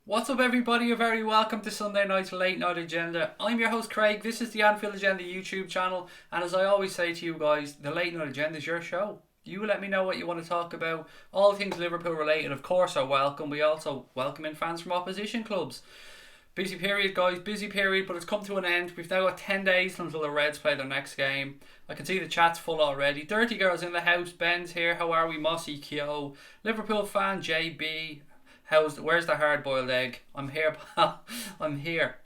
What's up, everybody? You're very welcome to Sunday night's Late Night Agenda. I'm your host, Craig. This is the Anfield Agenda YouTube channel, and as I always say to you guys, the Late Night Agenda is your show. You let me know what you want to talk about. All things Liverpool related, of course, are welcome. We also welcome in fans from opposition clubs. Busy period, guys, busy period, but it's come to an end. We've now got 10 days until the Reds play their next game. I can see the chat's full already. Dirty Girls in the house. Ben's here. How are we? Mossy, Kyo. Liverpool fan, JB. Where's the hard boiled egg? I'm here, pal. I'm here.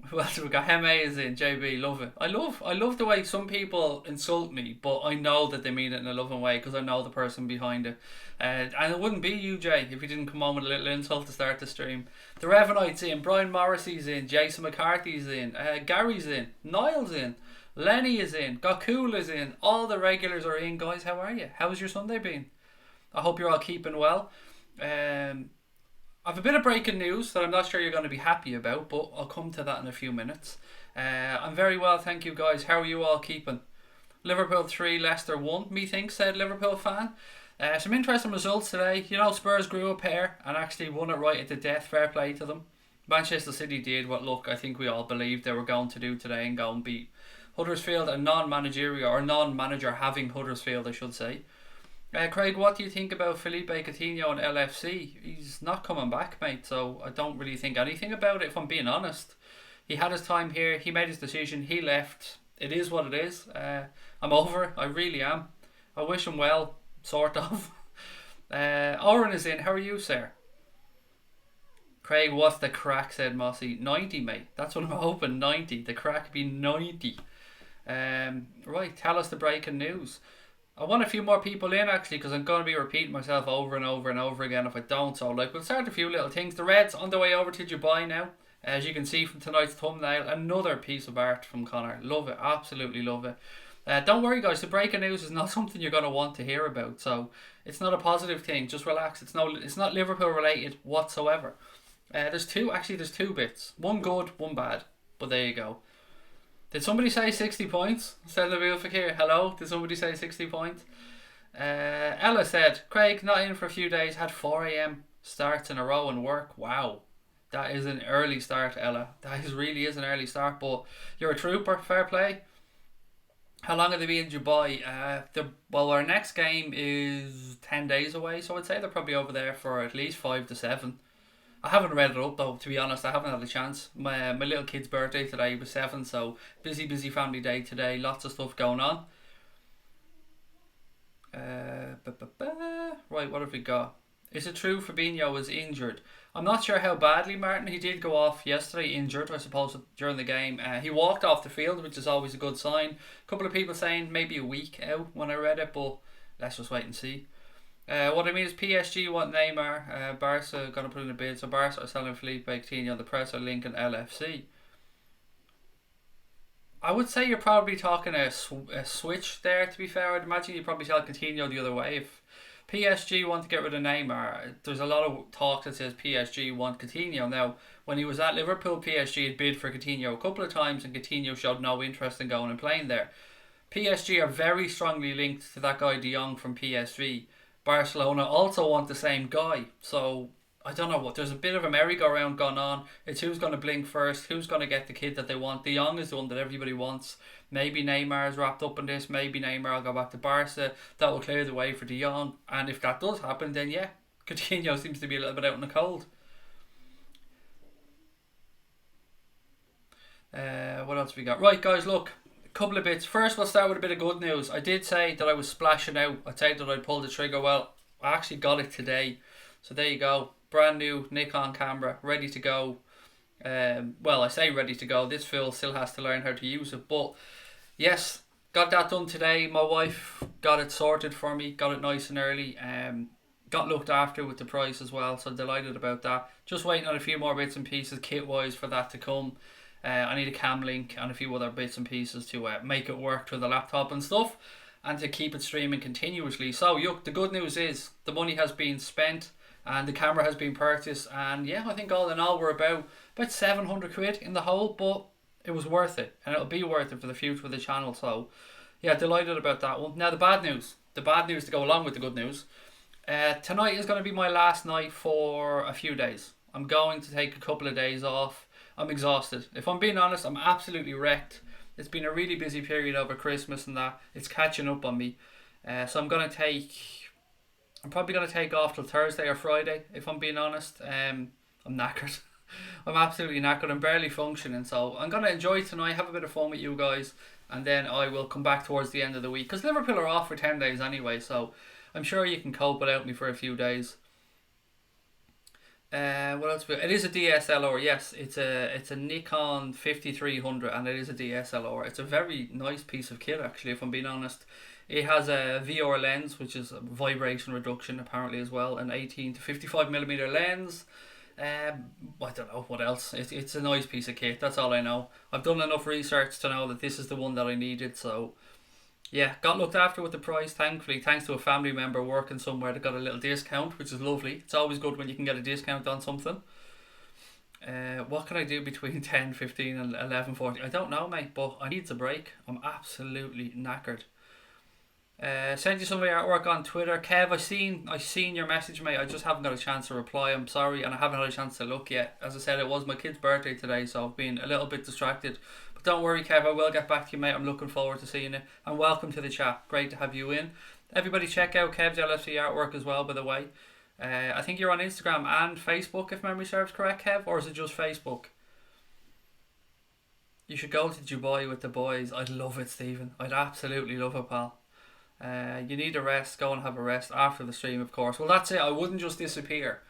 Who else have we got? Heme is in. JB, love it. I love the way some people insult me, but I know that they mean it in a loving way because I know the person behind it. And it wouldn't be you, Jay, if you didn't come on with a little insult to start the stream. The Revanite's in. Brian Morrissey's in. Jason McCarthy's in. Gary's in. Niall's in. Lenny is in. Gokul is in. All the regulars are in. Guys, how are you? How's your Sunday been? I hope you're all keeping well. I've a bit of breaking news that I'm not sure you're going to be happy about, but I'll come to that in a few minutes. I'm very well, thank you guys. How are you all keeping? Liverpool 3, Leicester 1, methinks, said Liverpool fan. Some interesting results today. You know, Spurs grew a pair and actually won it right at the death. Fair play to them. Manchester City did what, look, I think we all believed they were going to do today and go and beat Huddersfield, a non-managerial, or non-manager having Huddersfield, I should say. Craig, what do you think about Felipe Coutinho and LFC? He's not coming back, mate, so I don't really think anything about it, if I'm being honest. He had his time here, he made his decision, he left. It is what it is. I'm over it, I really am. I wish him well, sort of. Oren is in, how are you, sir? Craig, what's the crack, said Mossy. 90, mate, that's what I'm hoping, 90. The crack be 90. Right, tell us the breaking news. I want a few more people in actually because I'm going to be repeating myself over and over and over again if I don't. So we'll start a few little things. The Reds on the way over to Dubai now. As you can see from tonight's thumbnail, another piece of art from Connor. Love it, absolutely love it. Don't worry guys, the breaking news is not something you're going to want to hear about. So it's not a positive thing, just relax. It's not Liverpool related whatsoever. There's two bits. One good, one bad. But there you go. Did somebody say 60 points? Said Nabil Fakir. Hello? Did somebody say 60 points? Ella said, Craig, not in for a few days, had 4 a.m. starts in a row and work. Wow. That is an early start, Ella. That really is an early start, but you're a trooper. Fair play. How long have they been in Dubai? Our next game is 10 days away, so I'd say they're probably over there for at least 5 to 7. I haven't read it up though, to be honest. I haven't had a chance. My little kid's birthday today was 7, so busy family day today. Lots of stuff going on. Right, what have we got? Is it true Fabinho was injured? I'm not sure how badly, Martin. He did go off yesterday injured, I suppose, during the game. He walked off the field, which is always a good sign. A couple of people saying maybe a week out when I read it, but let's just wait and see. What I mean is PSG want Neymar, Barca going to put in a bid, so Barca are selling Felipe Coutinho, the press are linking LFC. I would say you're probably talking a switch there, to be fair. I'd imagine you'd probably sell Coutinho the other way. If PSG want to get rid of Neymar, there's a lot of talk that says PSG want Coutinho. Now, when he was at Liverpool, PSG had bid for Coutinho a couple of times and Coutinho showed no interest in going and playing there. PSG are very strongly linked to that guy De Jong from PSV. Barcelona also want the same guy, so I don't know what. There's a bit of a merry-go-round going on. It's who's going to blink first, who's going to get the kid that they want. De Jong is the one that everybody wants. Maybe Neymar's wrapped up in this. Maybe Neymar will go back to Barca. That will clear the way for De Jong. And if that does happen, then yeah, Coutinho seems to be a little bit out in the cold. What else have we got? Right, guys, look. Couple of bits. First, we'll start with a bit of good news. I did say that I was splashing out. I said that I'd pull the trigger. Well, I actually got it today. So there you go. Brand new Nikon camera, ready to go. Well, I say ready to go. This fool still has to learn how to use it. But yes, got that done today. My wife got it sorted for me. Got it nice and early. Got looked after with the price as well. So delighted about that. Just waiting on a few more bits and pieces kit-wise for that to come. I need a cam link and a few other bits and pieces to make it work with the laptop and stuff, and to keep it streaming continuously. So the good news is the money has been spent and the camera has been purchased, and yeah, I think all in all we're about 700 quid in the hole, but it was worth it, and it'll be worth it for the future of the channel. So yeah, delighted about that one. Now the bad news to go along with the good news. Tonight is going to be my last night for a few days. I'm going to take a couple of days off. I'm exhausted. If I'm being honest, I'm absolutely wrecked. It's been a really busy period over Christmas and that. It's catching up on me. So I'm probably gonna take off till Thursday or Friday. If I'm being honest, I'm knackered. I'm absolutely knackered. I'm barely functioning. So I'm gonna enjoy tonight, have a bit of fun with you guys, and then I will come back towards the end of the week because Liverpool are off for 10 days anyway. So I'm sure you can cope without me for a few days. What else? It is a DSLR. Yes, it's a Nikon 5300, and it is a DSLR. It's a very nice piece of kit, actually. If I'm being honest, it has a VR lens, which is a vibration reduction apparently as well, an 18 to 55 millimeter lens. I don't know what else. It's a nice piece of kit. That's all I know. I've done enough research to know that this is the one that I needed. So yeah, got looked after with the price, thankfully, thanks to a family member working somewhere that got a little discount, which is lovely. It's always good when you can get a discount on something. What can I do between 10:15 and 11:40? I don't know, mate, but I need a break. I'm absolutely knackered. Send you some of your artwork on Twitter. Kev, I seen your message, mate. I just haven't got a chance to reply. I'm sorry, and I haven't had a chance to look yet. As I said, it was my kid's birthday today, so I've been a little bit distracted. But don't worry, Kev, I will get back to you, mate. I'm looking forward to seeing it. And welcome to the chat. Great to have you in. Everybody check out Kev's LFC artwork as well, by the way. I think you're on Instagram and Facebook, if memory serves correct, Kev, or is it just Facebook? You should go to Dubai with the boys. I'd love it, Stephen. I'd absolutely love it, pal. You need a rest. Go and have a rest after the stream, of course. Well, that's it. I wouldn't just disappear.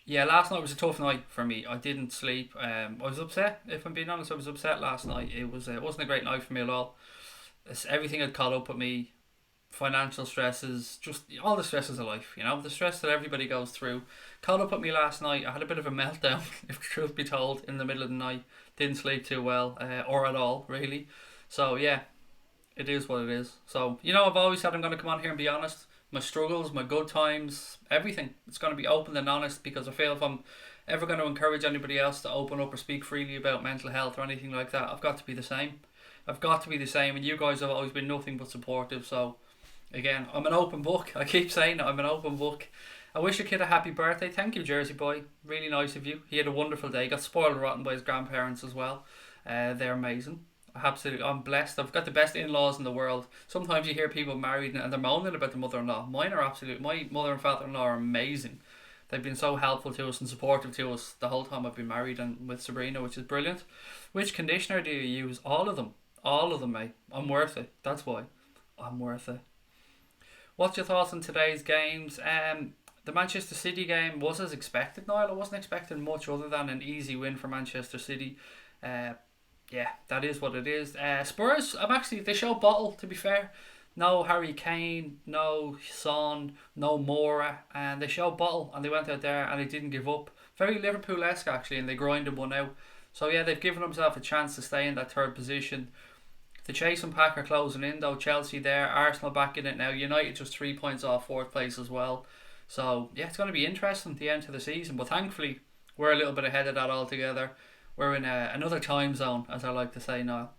Yeah, last night was a tough night for me. I didn't sleep. I was upset. If I'm being honest, I was upset last night. It wasn't a great night for me at all. Everything had caught up with me. Financial stresses, just all the stresses of life. The stress that everybody goes through. Caught up with me last night. I had a bit of a meltdown, if truth be told, in the middle of the night. Didn't sleep too well, or at all, really. So yeah. It is what it is. So, I've always said I'm going to come on here and be honest. My struggles, my good times, everything. It's going to be open and honest because I feel if I'm ever going to encourage anybody else to open up or speak freely about mental health or anything like that, I've got to be the same. I've got to be the same, and you guys have always been nothing but supportive. So, again, I'm an open book. I keep saying it, I'm an open book. I wish your kid a happy birthday. Thank you, Jersey boy. Really nice of you. He had a wonderful day. Got spoiled rotten by his grandparents as well. They're amazing. Absolutely, I'm blessed. I've got the best in-laws in the world. Sometimes you hear people married and they're moaning about the mother-in-law. Mine are absolute. My mother and father-in-law are amazing. They've been so helpful to us and supportive to us the whole time I've been married and with Sabrina, which is brilliant. Which conditioner do you use? All of them, mate. I'm worth it. That's why I'm worth it. What's your thoughts on today's games? The Manchester City game was as expected, Niall. I wasn't expecting much other than an easy win for Manchester City. Yeah, that is what it is. Spurs, they show bottle, to be fair. No Harry Kane, no Son, no Mora, and they showed bottle and they went out there and they didn't give up. Very Liverpool-esque actually, and they grinded one out. So yeah, they've given themselves a chance to stay in that third position. The chasing pack are closing in though. Chelsea there, Arsenal back in it now. United just 3 points off fourth place as well. So yeah, it's going to be interesting at the end of the season, but thankfully we're a little bit ahead of that altogether. We're in another time zone, as I like to say now.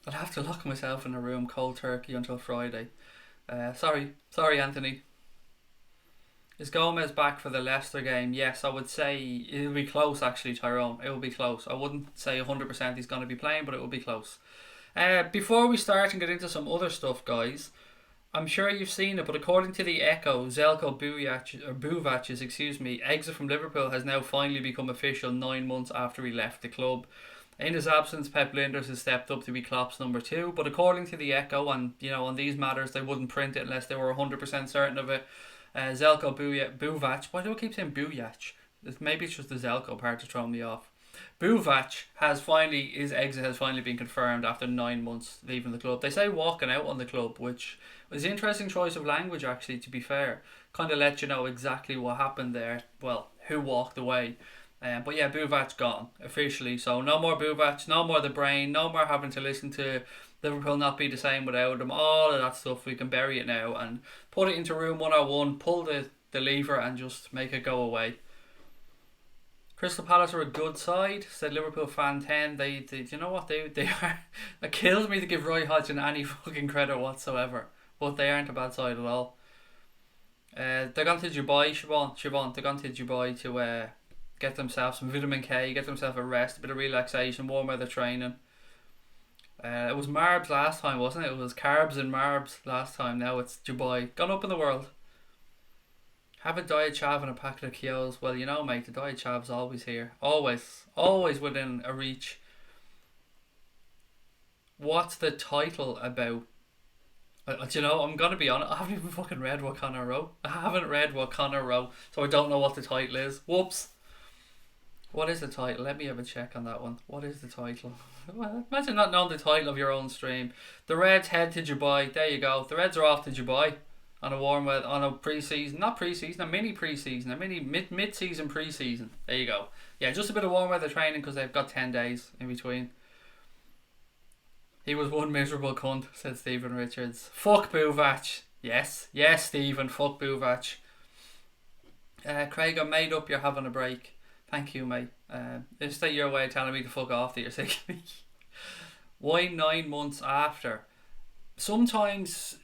I'll have to lock myself in a room cold turkey until Friday. Sorry, Anthony. Is Gomez back for the Leicester game? Yes, I would say it'll be close actually, Tyrone. It will be close. I wouldn't say 100% he's going to be playing, but it will be close. Before we start and get into some other stuff, guys, I'm sure you've seen it, but according to the Echo, Zeljko Buvac's exit from Liverpool has now finally become official 9 months after he left the club. In his absence, Pep Linders has stepped up to be Klopp's number 2, but according to the Echo, and on these matters they wouldn't print it unless they were 100% certain of it, Zeljko Buvac, why do I keep saying Bujac? Maybe it's just the Zelko part to throw me off. Buvac his exit has finally been confirmed after 9 months leaving the club. They say walking out on the club, which was an interesting choice of language actually, to be fair. Kind of let you know exactly what happened there. Well, who walked away. But yeah, Buvac's gone officially. So no more Buvac, no more the brain, no more having to listen to Liverpool not be the same without him. All of that stuff, we can bury it now and put it into room 101, pull the lever and just make it go away. Crystal Palace are a good side, said Liverpool fan 10. They you know what, they are. It kills me to give Roy Hodgson any fucking credit whatsoever, but they aren't a bad side at all. They're going to Dubai, Siobhan. They're going to Dubai to get themselves some vitamin K, get themselves a rest, a bit of relaxation, warm weather training. It was Marbs last time, wasn't it? It was carbs and Marbs last time. Now it's Dubai. Gone up in the world. Have a diet chav and a packet of Kios. Well, you know, mate, the diet chav's always here. Always within a reach. What's the title about? Do you know, I'm going to be honest, I haven't even fucking read what Connor wrote. I haven't read what Connor wrote, so I don't know what the title is. Whoops. What is the title? Let me have a check on that one. What is the title? Well, imagine not knowing the title of your own stream. The Reds head to Dubai. There you go. The Reds are off to Dubai on a warm weather, on a pre-season, not pre-season, a mini pre-season, a mini mid-season pre-season. There you go. Yeah, just a bit of warm weather training because they've got 10 days in between. He was one miserable cunt, said Stephen Richards. Fuck Buvac. Yes, Stephen, fuck Buvac. Craig, I'm made up you're having a break. Thank you, mate. Is that your way of telling me to fuck off that you're sick of me? Why 9 months after? Sometimes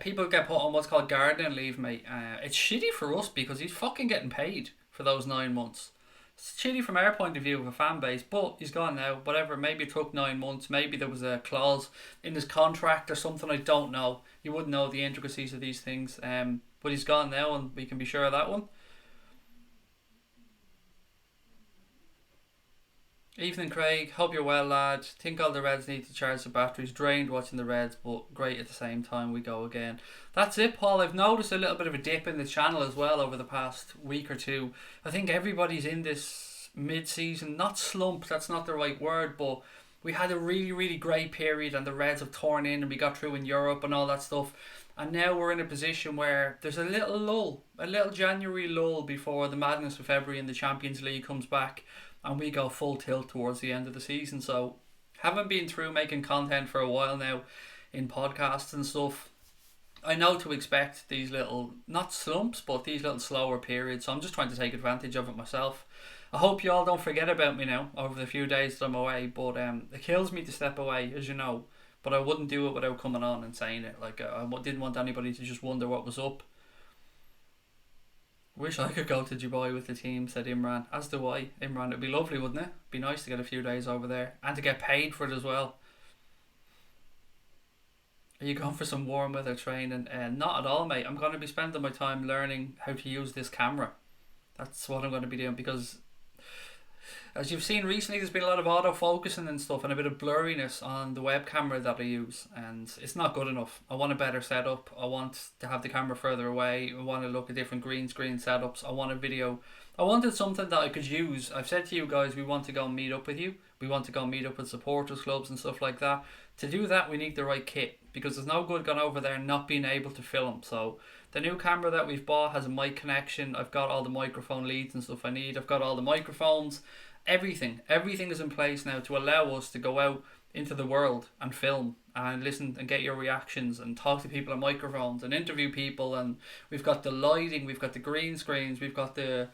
people get put on what's called gardening leave, mate. It's shitty for us because he's fucking getting paid for those 9 months. It's shitty from our point of view of a fan base, but he's gone now. Whatever, maybe it took 9 months. Maybe there was a clause in his contract or something. I don't know. You wouldn't know the intricacies of these things. But he's gone now, and we can be sure of that one. Evening, Craig. Hope you're well, lad. Think all the Reds need to charge the batteries. Drained watching the Reds, but great at the same time. We go again. That's it, Paul. I've noticed a little bit of a dip in the channel as well over the past week or two. I think everybody's in this mid-season, not slump, that's not the right word, but we had a really, really great period and the Reds have torn in and we got through in Europe and all that stuff. And now we're in a position where there's a little lull, a little January lull before the madness of February and the Champions League comes back. And we go full tilt towards the end of the season. So, haven't been through making content for a while now in podcasts and stuff. I know to expect these little, not slumps, but these little slower periods. So, I'm just trying to take advantage of it myself. I hope you all don't forget about me now over the few days that I'm away. But it kills me to step away, as you know. But I wouldn't do it without coming on and saying it. Like, I didn't want anybody to just wonder what was up. Wish I could go to Dubai with the team, said Imran. As do I. Imran, it'd be lovely, wouldn't it? Be nice to get a few days over there. And to get paid for it as well. Are you going for some warm weather training? Not at all, mate. I'm going to be spending my time learning how to use this camera. That's what I'm going to be doing because, as you've seen recently, there's been a lot of auto-focusing and stuff and a bit of blurriness on the web camera that I use, and it's not good enough. I want a better setup. I want to have the camera further away. I want to look at different green screen setups. I want a video. I wanted something that I could use. I've said to you guys, we want to go meet up with you. We want to go meet up with supporters clubs and stuff like that. To do that, we need the right kit because there's no good going over there and not being able to film. So the new camera that we've bought has a mic connection. I've got all the microphone leads and stuff I need. I've got all the microphones. Everything is in place now to allow us to go out into the world and film and listen and get your reactions and talk to people on microphones and interview people. And we've got the lighting, we've got the green screens, we've got the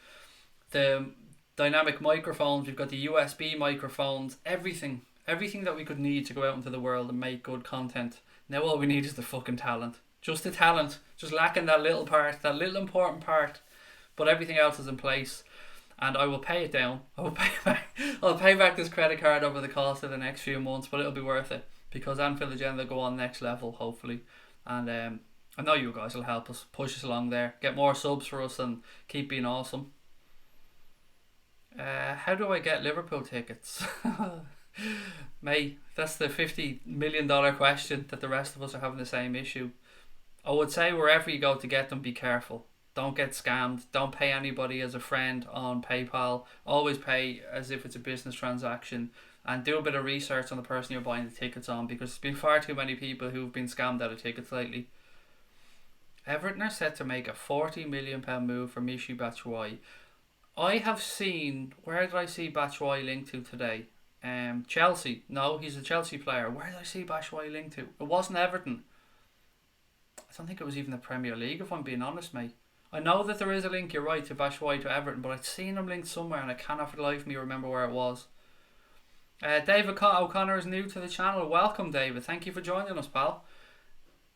dynamic microphones, we've got the USB microphones, everything that we could need to go out into the world and make good content. Now all we need is the fucking talent. Just the talent, just lacking that little part, that little important part, but everything else is in place. And I will pay it down. I'll pay back this credit card over the course of the next few months, but it'll be worth it because Anfield Agenda go on next level, hopefully. And I know you guys will help us push us along there, get more subs for us, and keep being awesome. How do I get Liverpool tickets? Mate, that's the $50 million question that the rest of us are having the same issue. I would say wherever you go to get them, be careful. Don't get scammed. Don't pay anybody as a friend on PayPal. Always pay as if it's a business transaction. And do a bit of research on the person you're buying the tickets on because there's been far too many people who've been scammed out of tickets lately. Everton are set to make a £40 million move for Michy Batshuayi. I have seen... Where did I see Batshuayi linked to today? Chelsea. No, he's a Chelsea player. Where did I see Batshuayi linked to? It wasn't Everton. I don't think it was even the Premier League, if I'm being honest, mate. I know that there is a link, you're right, to Batshuayi to Everton, but I'd seen him linked somewhere and I cannot for the life of me remember where it was. David O'Connor is new to the channel. Welcome, David. Thank you for joining us, pal.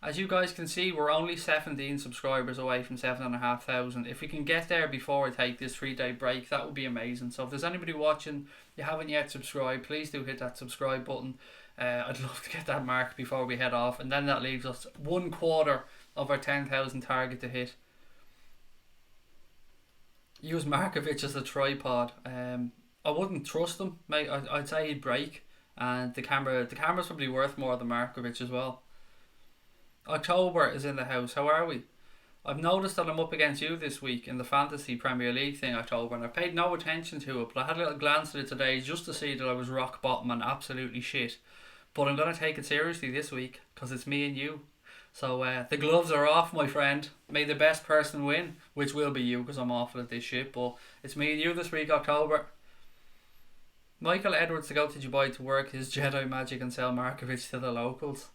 As you guys can see, we're only 17 subscribers away from 7,500. If we can get there before I take this 3-day break, that would be amazing. So if there's anybody watching, you haven't yet subscribed, please do hit that subscribe button. I'd love to get that mark before we head off, and then that leaves us 1/4 of our 10,000 target to hit. Use Markovic as a tripod. I wouldn't trust him, mate. I'd say he'd break, and the camera's probably worth more than Markovic as well. October is in the house. How are we? I've noticed that I'm up against you this week in the Fantasy Premier League thing, October, and I paid no attention to it, but I had a little glance at it today just to see that I was rock bottom and absolutely shit. But I'm going to take it seriously this week because it's me and you. So the gloves are off, my friend. May the best person win, which will be you because I'm awful at this shit, but it's me and you this week, October. Michael Edwards to go to Dubai to work his Jedi magic and sell Markovic to the locals.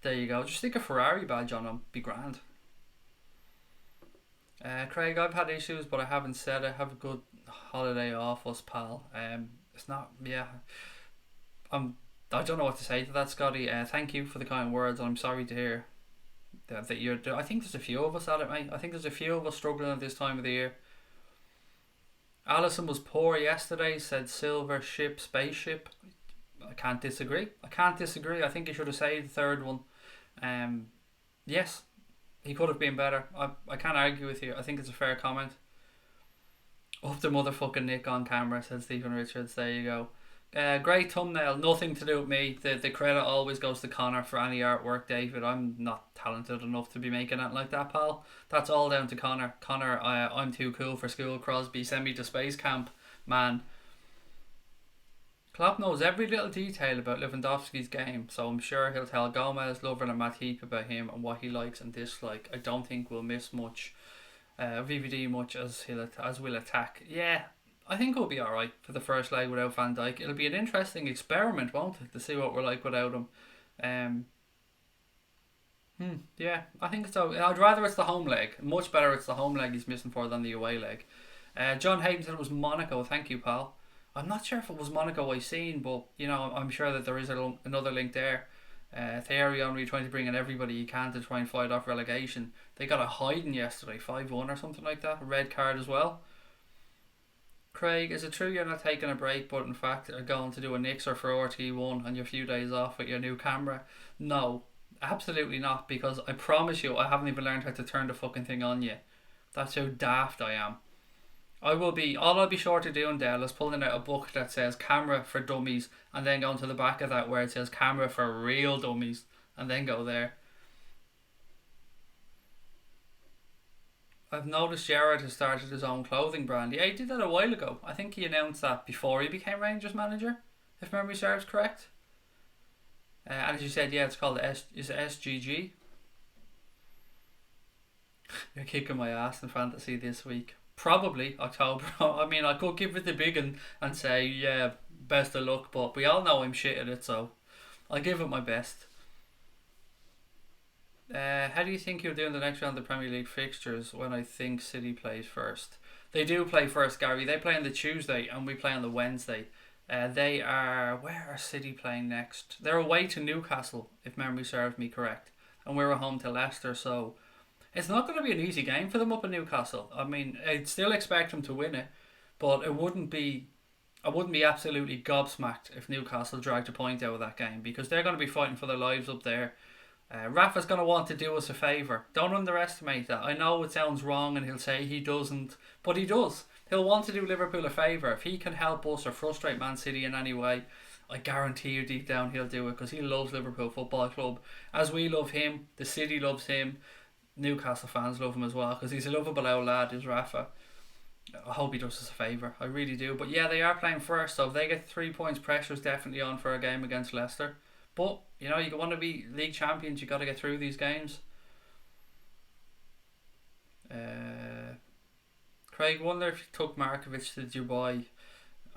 There you go. Just stick a Ferrari badge on him. Be grand. Craig, I've had issues, but I haven't said it. Have a good holiday off, us pal. It's not. Yeah. I don't know what to say to that, Scotty. Thank you for the kind words. I'm sorry to hear that you're. I think there's a few of us at it, mate. I think there's a few of us struggling at this time of the year. Allison was poor yesterday. Said silver ship, spaceship. I can't disagree. I think he should have saved the third one. Yes, he could have been better. I can't argue with you. I think it's a fair comment. Up the motherfucking Nick on camera, said Stephen Richards. There you go. Great thumbnail. Nothing to do with me. The credit always goes to Connor for any artwork, David. I'm not talented enough to be making it like that, pal. That's all down to Connor. Connor, I'm too cool for school. Crosby, send me to space camp, man. Klopp knows every little detail about Lewandowski's game, so I'm sure he'll tell Gomez, Lovren and Matip about him and what he likes and dislikes. I don't think we'll miss much VVD much as we'll attack. Yeah, I think we'll be alright for the first leg without Van Dijk. It'll be an interesting experiment, won't it, to see what we're like without him. Yeah, I think so. I'd rather it's the home leg. Much better it's the home leg he's missing for than the away leg. John Hayden said it was Monaco. Thank you, pal. I'm not sure if it was Monaco I seen, but you know, I'm sure that there is another link there. Thierry Henry trying to bring in everybody he can to try and fight off relegation. They got a hiding yesterday, 5-1 or something like that. A red card as well. Craig, is it true you're not taking a break, but in fact are going to do a Nixer for RT1 on your few days off with your new camera? No, absolutely not, because I promise you I haven't even learned how to turn the fucking thing on yet. That's how daft I am. All I'll be short of doing, Dale, is pulling out a book that says camera for dummies and then going to the back of that where it says camera for real dummies and then go there. I've noticed Gerrard has started his own clothing brand. Yeah, he did that a while ago. I think he announced that before he became Rangers manager, if memory serves correct. And as you said, yeah, it's called SGG. You're kicking my ass in fantasy this week. Probably October. I mean, I could give it the big and say, yeah, best of luck, but we all know I'm shit at it, so I'll give it my best. How do you think you'll do in the next round of the Premier League fixtures when I think City plays first? They do play first, Gary. They play on the Tuesday and we play on the Wednesday. Where are City playing next? They're away to Newcastle, if memory serves me correct. And we're at home to Leicester, so it's not going to be an easy game for them up in Newcastle. I mean, I'd still expect them to win it, but I wouldn't be absolutely gobsmacked if Newcastle dragged a point out of that game, because they're going to be fighting for their lives up there. Rafa's going to want to do us a favour. Don't underestimate that. I know it sounds wrong and he'll say he doesn't, but he does. He'll want to do Liverpool a favour. If he can help us or frustrate Man City in any way, I guarantee you deep down he'll do it, because he loves Liverpool Football Club. As we love him, the city loves him. Newcastle fans love him as well, because he's a lovable old lad, is Rafa. I hope he does us a favour. I really do. But yeah, they are playing first, so if they get 3 points, pressure's definitely on for a game against Leicester. But, you know, you want to be league champions, you got to get through these games. Craig, wonder if he took Markovic to Dubai.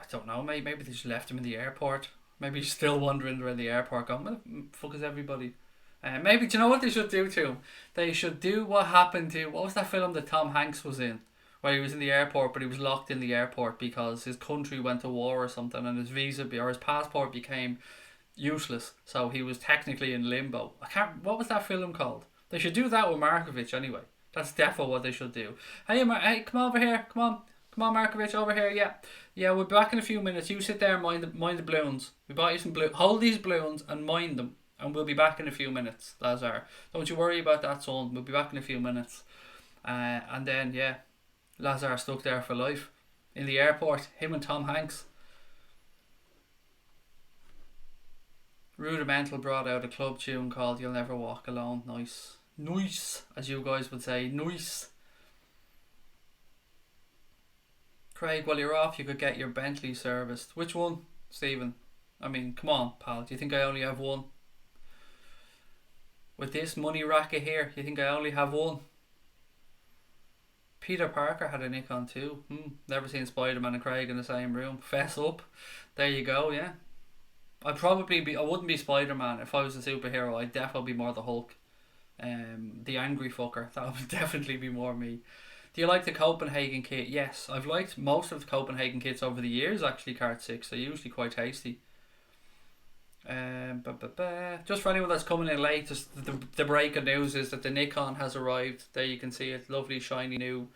I don't know, maybe they just left him in the airport. Maybe he's still wandering around the airport going, where the fuck is everybody? Maybe, do you know what they should do to him? They should do what happened to, what was that film that Tom Hanks was in? Where he was in the airport, but he was locked in the airport because his country went to war or something, and his visa or his passport became useless. So he was technically in limbo. I can't. What was that film called? They should do that with Markovic anyway. That's definitely what they should do. Hey, hey, come over here. Come on, Markovic, over here. Yeah, yeah. We'll be back in a few minutes. You sit there, and mind the balloons. We bought you some blue. Hold these balloons and mind them, and we'll be back in a few minutes. Lazar, don't you worry about that, son. We'll be back in a few minutes. And then yeah, Lazar stuck there for life in the airport. Him and Tom Hanks. Rudimental brought out a club tune called "You'll Never Walk Alone." Nice, as you guys would say, nice. Craig, while you're off, you could get your Bentley serviced. Which one, Stephen? I mean, come on, pal. Do you think I only have one? With this money racket here, you think I only have one? Peter Parker had a Nikon too. Never seen Spider-Man and Craig in the same room. Fess up. There you go, yeah. I wouldn't be Spider-Man if I was a superhero. I'd definitely be more the Hulk. The angry fucker. That would definitely be more me. Do you like the Copenhagen kit? Yes, I've liked most of the Copenhagen kits over the years actually, Card 6. They're usually quite tasty. Just for anyone that's coming in late, just the breaking news is that the Nikon has arrived. There you can see it, lovely shiny new.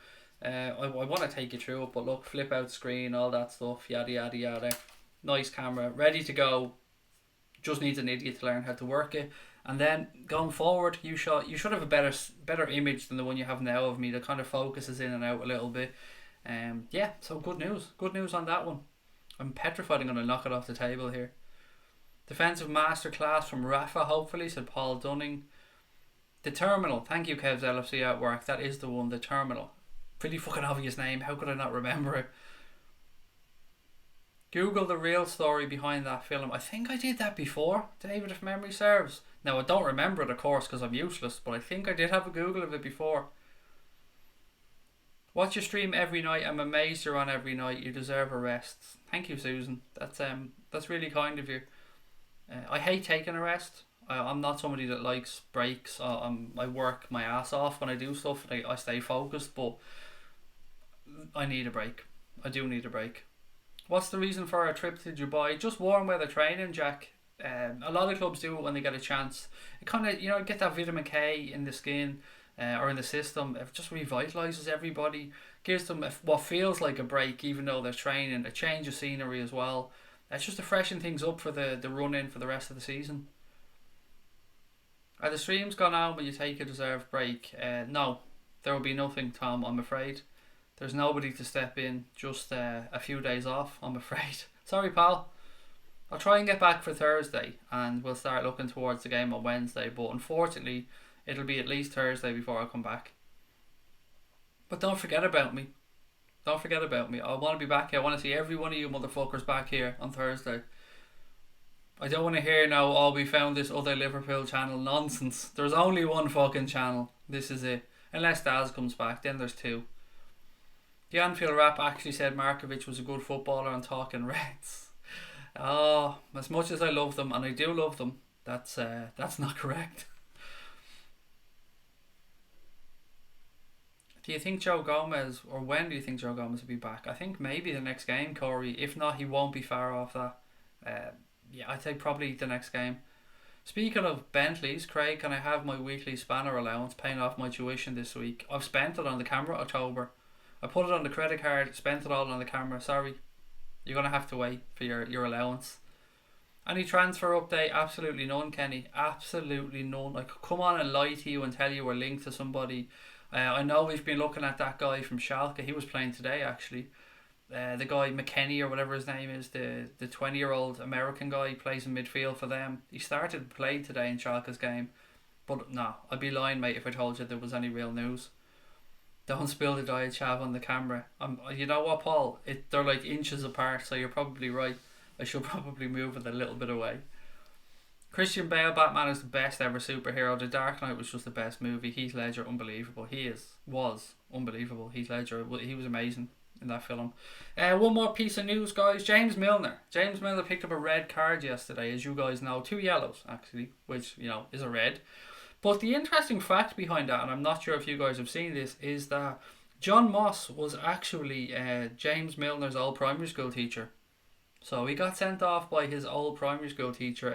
I want to take you through it, but look, flip out screen, all that stuff, yada yada yada. Nice camera, ready to go. Just needs an idiot to learn how to work it. And then going forward, you should have a better image than the one you have now of me that kind of focuses in and out a little bit. Yeah, so good news on that one. I'm petrified I'm going to knock it off the table here. Defensive masterclass from Rafa, hopefully, said Paul Dunning. The Terminal, thank you Kev's LFC at work, that is the one, The Terminal. Pretty fucking obvious name, how could I not remember it? Google the real story behind that film. I think I did that before, David, if memory serves. Now I don't remember it of course because I'm useless, but I think I did have a Google of it before. Watch your stream every night. I'm amazed you're on every night. You deserve a rest. Thank you, Susan. That's really kind of you. I hate taking a rest. I'm not somebody that likes breaks. I work my ass off when I do stuff. I stay focused, but I need a break. I do need a break. What's the reason for a trip to Dubai? Just warm weather training, Jack. A lot of clubs do it when they get a chance. It kind of, get that vitamin K in the skin or in the system. It just revitalises everybody. Gives them what feels like a break, even though they're training. A change of scenery as well. It's just to freshen things up for the run-in for the rest of the season. Are the streams gone out when you take a deserved break? No, there will be nothing, Tom, I'm afraid. There's nobody to step in, just a few days off, I'm afraid. Sorry, pal. I'll try and get back for Thursday and we'll start looking towards the game on Wednesday, but unfortunately it'll be at least Thursday before I come back. But don't forget about me. Don't forget about me. I want to be back here. I want to see every one of you motherfuckers back here on Thursday. I don't want to hear now, oh, we found this other Liverpool channel. Nonsense. There's only one fucking channel. This is it. Unless Daz comes back, then there's two. The Anfield Rap actually said Markovic was a good footballer on Talking Reds. Oh, as much as I love them, and I do love them, that's not correct. Do you think Joe Gomez, or when do you think Joe Gomez will be back? I think maybe the next game, Corey. If not, he won't be far off that. Yeah, I'd say probably the next game. Speaking of Bentleys, Craig, can I have my weekly spanner allowance paying off my tuition this week? I've spent it on the camera, October. I put it on the credit card, spent it all on the camera. Sorry. You're going to have to wait for your allowance. Any transfer update? Absolutely none, Kenny. Absolutely none. I could come on and lie to you and tell you we're linked to somebody. I know we've been looking at that guy from Schalke. He was playing today, actually. The guy McKenny or whatever his name is, the 20-year-old American guy, he plays in midfield for them. He started to play today in Schalke's game. But no, I'd be lying, mate, if I told you there was any real news. Don't spill the diet chav on the camera. You know what, Paul? They're like inches apart, so you're probably right. I should probably move it a little bit away. Christian Bale, Batman is the best ever superhero. The Dark Knight was just the best movie. Heath Ledger, unbelievable. Was unbelievable. Heath Ledger, he was amazing in that film. One more piece of news, guys. James Milner picked up a red card yesterday, as you guys know. 2 yellows, actually, which, is a red. But the interesting fact behind that, and I'm not sure if you guys have seen this, is that John Moss was actually James Milner's old primary school teacher. So he got sent off by his old primary school teacher.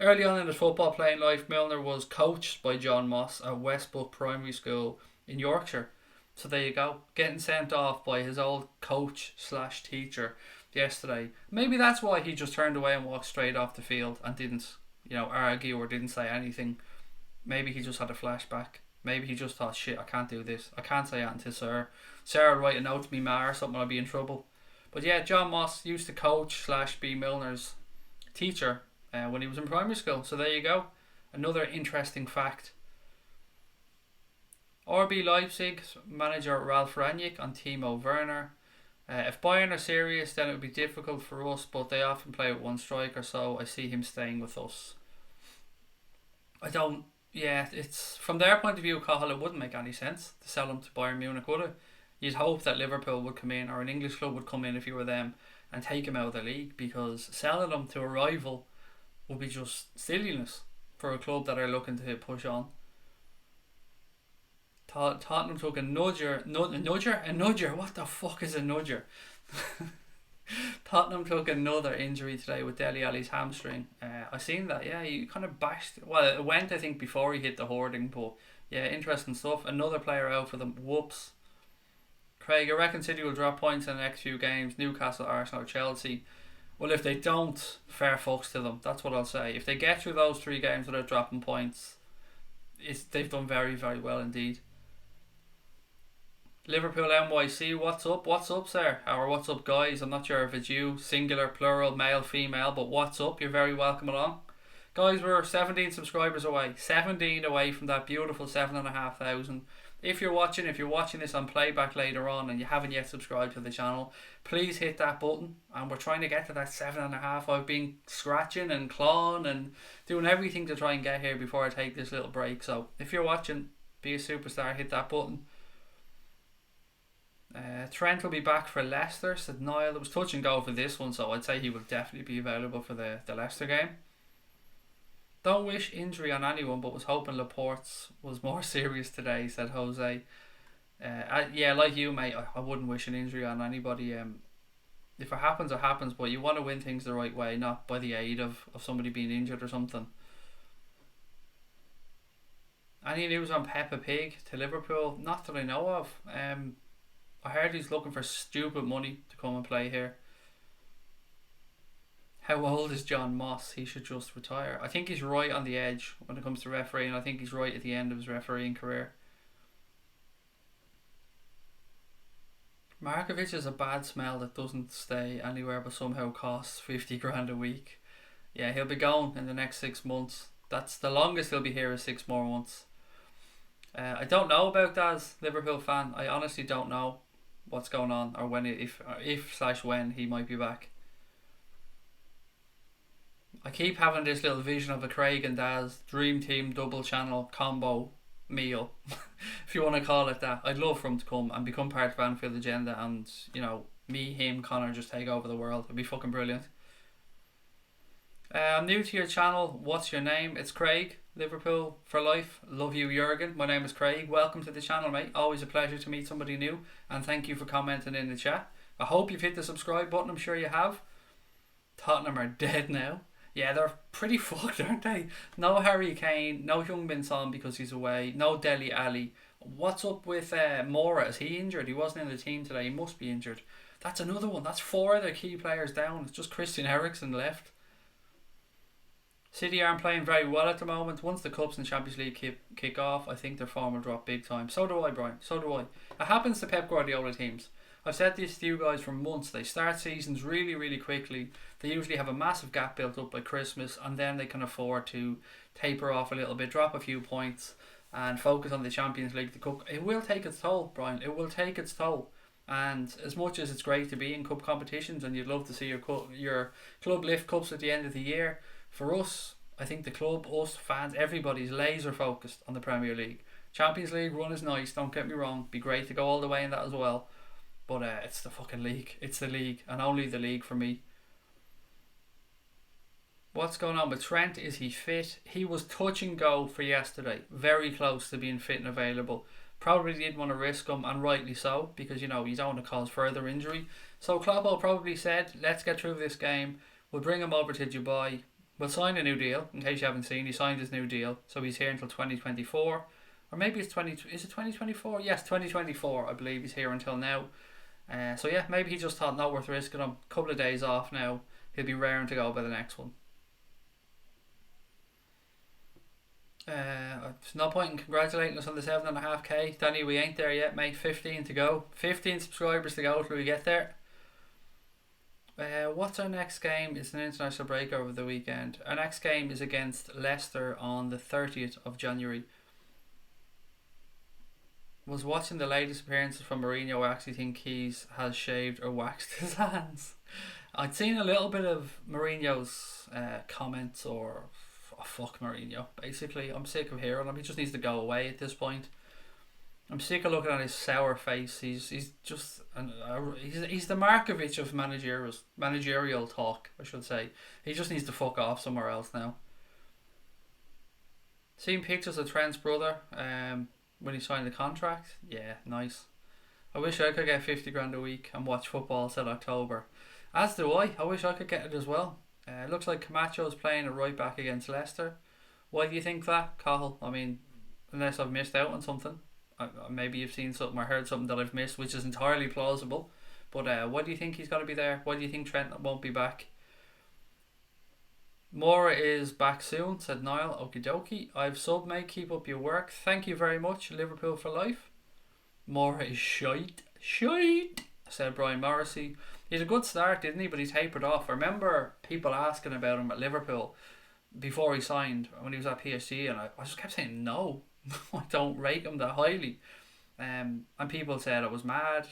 Early on in his football playing life, Milner was coached by John Moss at Westbrook Primary School in Yorkshire. So there you go, getting sent off by his old coach slash teacher yesterday. Maybe that's why he just turned away and walked straight off the field and didn't, argue or didn't say anything. Maybe he just had a flashback. Maybe he just thought, shit, I can't do this. I can't say anything to Sarah. Sarah would write a note to me ma or something, I'd be in trouble. But yeah, John Moss used to coach slash be Milner's teacher when he was in primary school. So there you go. Another interesting fact. RB Leipzig manager Ralf Rangnick on Timo Werner. If Bayern are serious, then it would be difficult for us, but they often play with one striker, so I see him staying with us. It's from their point of view, Cahill, it wouldn't make any sense to sell him to Bayern Munich, would it? You'd hope that Liverpool would come in, or an English club would come in if you were them, and take him out of the league, because selling him to a rival would be just silliness for a club that are looking to push on. Tottenham took a nudger. What the fuck is a nudger? Tottenham took another injury today with Dele Alli's hamstring. I seen that. Yeah, he kind of bashed. Well, it went, I think, before he hit the hoarding. But yeah, interesting stuff. Another player out for them. Whoops. Craig, I reckon City will drop points in the next few games. Newcastle, Arsenal, Chelsea. Well, if they don't, fair fucks to them. That's what I'll say. If they get through those 3 games without dropping points, they've done very, very well indeed. Liverpool NYC, what's up? What's up, sir? Or what's up, guys? I'm not sure if it's you, singular, plural, male, female, but what's up? You're very welcome along. Guys, we're 17 subscribers away. 17 away from that beautiful 7,500. If you're watching this on playback later on and you haven't yet subscribed to the channel, please hit that button. And we're trying to get to that 7.5. I've been scratching and clawing and doing everything to try and get here before I take this little break. So if you're watching, be a superstar, hit that button. Trent will be back for Leicester, said Niall. It was touch and go for this one, so I'd say he will definitely be available for the Leicester game. Don't wish injury on anyone, but was hoping Laporte's was more serious today, said Jose. Yeah, like you, mate, I wouldn't wish an injury on anybody. If it happens, it happens, but you want to win things the right way, not by the aid of somebody being injured or something. Any news on Peppa Pig to Liverpool? Not that I know of. I heard he's looking for stupid money to come and play here. How old is John Moss? He should just retire. I think he's right on the edge when it comes to refereeing. I think he's right at the end of his refereeing career. Markovic is a bad smell that doesn't stay anywhere but somehow costs 50 grand a week. Yeah, he'll be gone in the next 6 months. That's the longest he'll be here is 6 more months. I don't know about that as Liverpool fan. I honestly don't know what's going on or when if/when he might be back. I keep having this little vision of a Craig and Daz dream team double channel combo meal, if you want to call it that. I'd love for him to come and become part of Anfield Agenda, and me, him, Connor just take over the world. It'd be fucking brilliant. I'm new to your channel. What's your name? It's Craig. Liverpool for life. Love you, Jurgen. My name is Craig. Welcome to the channel, mate. Always a pleasure to meet somebody new, and thank you for commenting in the chat. I hope you've hit the subscribe button. I'm sure you have. Tottenham are dead now. Yeah, they're pretty fucked, aren't they? No Harry Kane, no Heung-min Son because he's away, no Dele Alli. What's up with Mora? Is he injured? He wasn't in the team today. He must be injured. That's another one. That's 4 other key players down. It's just Christian Eriksen left. City aren't playing very well at the moment. Once the Cups and Champions League kick off, I think their form will drop big time. So do I, Brian. So do I. It happens to Pep Guardiola teams. I've said this to you guys for months. They start seasons really, really quickly. They usually have a massive gap built up by Christmas, and then they can afford to taper off a little bit, drop a few points, and focus on the Champions League, the Cup. It will take its toll, Brian. It will take its toll. And as much as it's great to be in cup competitions and you'd love to see your club lift cups at the end of the year, for us, I think the club, us, fans, everybody's laser focused on the Premier League. Champions League run is nice, don't get me wrong. Be great to go all the way in that as well. But it's the fucking league. It's the league, and only the league for me. What's going on with Trent? Is he fit? He was touch and go for yesterday. Very close to being fit and available. Probably didn't want to risk him, and rightly so, because you know you don't want to cause further injury. So Kloppo probably said, "Let's get through this game. We'll bring him over to Dubai. We'll sign a new deal." In case you haven't seen, he signed his new deal, so he's here until 2024, or maybe it's 20. Is it 2024? Yes, 2024. I believe he's here until now. So yeah, maybe he just thought not worth risking him. Couple of days off now. He'll be raring to go by the next one. There's no point in congratulating us on the 7.5k. Danny, we ain't there yet, mate. 15 to go. 15 subscribers to go till we get there. What's our next game? It's an international break over the weekend. Our next game is against Leicester on the 30th of January. Was watching the latest appearances from Mourinho. I actually think he's has shaved or waxed his hands. I'd seen a little bit of Mourinho's comments or fuck Mourinho. Basically, I'm sick of hearing him. He just needs to go away at this point. I'm sick of looking at his sour face. He's just he's the Markovic of managerial talk, I should say. He just needs to fuck off somewhere else now. Seen pictures of Trent's brother when he signed the contract. Yeah, nice. I wish I could get 50 grand a week and watch football till October. As do I. I wish I could get it as well. Looks like Camacho's playing at right back against Leicester. Why do you think that, Cahill? I mean, unless I've missed out on something. Maybe you've seen something or heard something that I've missed, which is entirely plausible. But why do you think he's going to be there? Why do you think Trent won't be back? Mora is back soon, said Niall. Okie dokie. I've sub, mate. Keep up your work. Thank you very much. Liverpool for life. Mora is shite, said Brian Morrissey. He had a good start, didn't he? But he tapered off. I remember people asking about him at Liverpool before he signed, when he was at PSG, and I just kept saying no. I don't rate him that highly. And people said I was mad.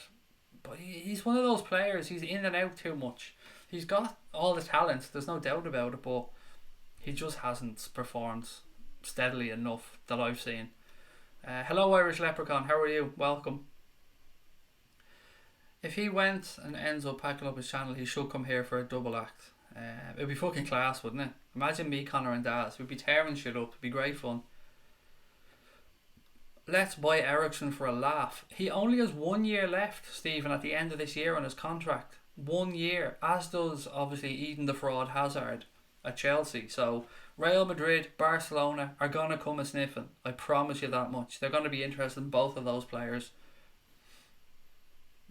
But he's one of those players. He's in and out too much. He's got all the talent. There's no doubt about it. But he just hasn't performed steadily enough that I've seen. Hello, Irish Leprechaun. How are you? Welcome. If he went and ends up packing up his channel, he should come here for a double act. It'd be fucking class, wouldn't it? Imagine me, Connor and Daz. We'd be tearing shit up. It'd be great fun. Let's buy Ericsson for a laugh. He only has 1 year left, Stephen, at the end of this year on his contract. 1 year. As does, obviously, Eden the Fraud Hazard at Chelsea. So, Real Madrid, Barcelona are going to come a sniffing. I promise you that much. They're going to be interested in both of those players.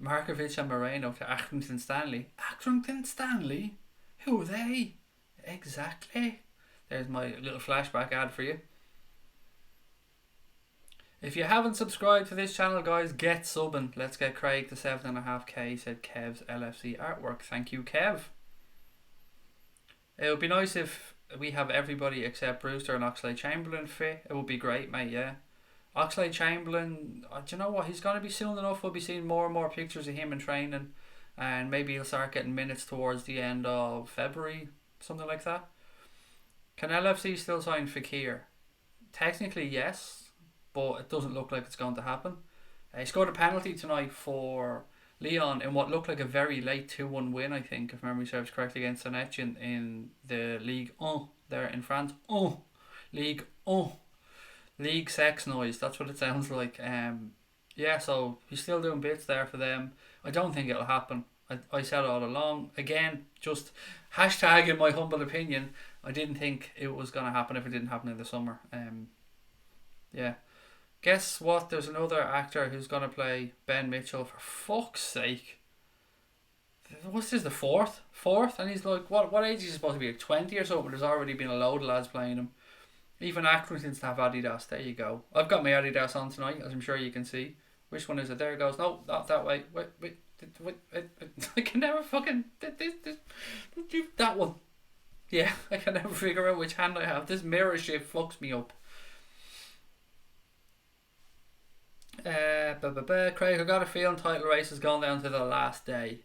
Markovic and Moreno to Accrington Stanley. Accrington Stanley? Who are they? Exactly. There's my little flashback ad for you. If you haven't subscribed to this channel, guys, get subbing. Let's get Craig to 7.5k, said Kev's LFC artwork. Thank you, Kev. It would be nice if we have everybody except Brewster and Oxlade-Chamberlain fit. It would be great, mate, yeah. Oxlade-Chamberlain, do you know what? He's going to be soon enough. We'll be seeing more and more pictures of him in training. And maybe he'll start getting minutes towards the end of February, something like that. Can LFC still sign Fekir? Technically, yes. But it doesn't look like it's going to happen. He scored a penalty tonight for Lyon in what looked like a very late 2-1 win, I think, if memory serves correctly, against Saint Etienne in the Ligue 1 there in France. Ligue 1. League sex noise, that's what it sounds like. Yeah, so he's still doing bits there for them. I don't think it'll happen. I said all along. Again, just hashtag in my humble opinion, I didn't think it was going to happen if it didn't happen in the summer. Yeah. Guess what? There's another actor who's going to play Ben Mitchell, for fuck's sake. What's this, the fourth? And he's like, what age is he supposed to be? Like 20 or something? There's already been a load of lads playing him. Even Accrington's to have Adidas. There you go. I've got my Adidas on tonight, as I'm sure you can see. Which one is it? There it goes. No, not that way. Wait. I can never fucking... That one. Yeah, I can never figure out which hand I have. This mirror shit fucks me up. Craig, I got a feeling title race has gone down to the last day.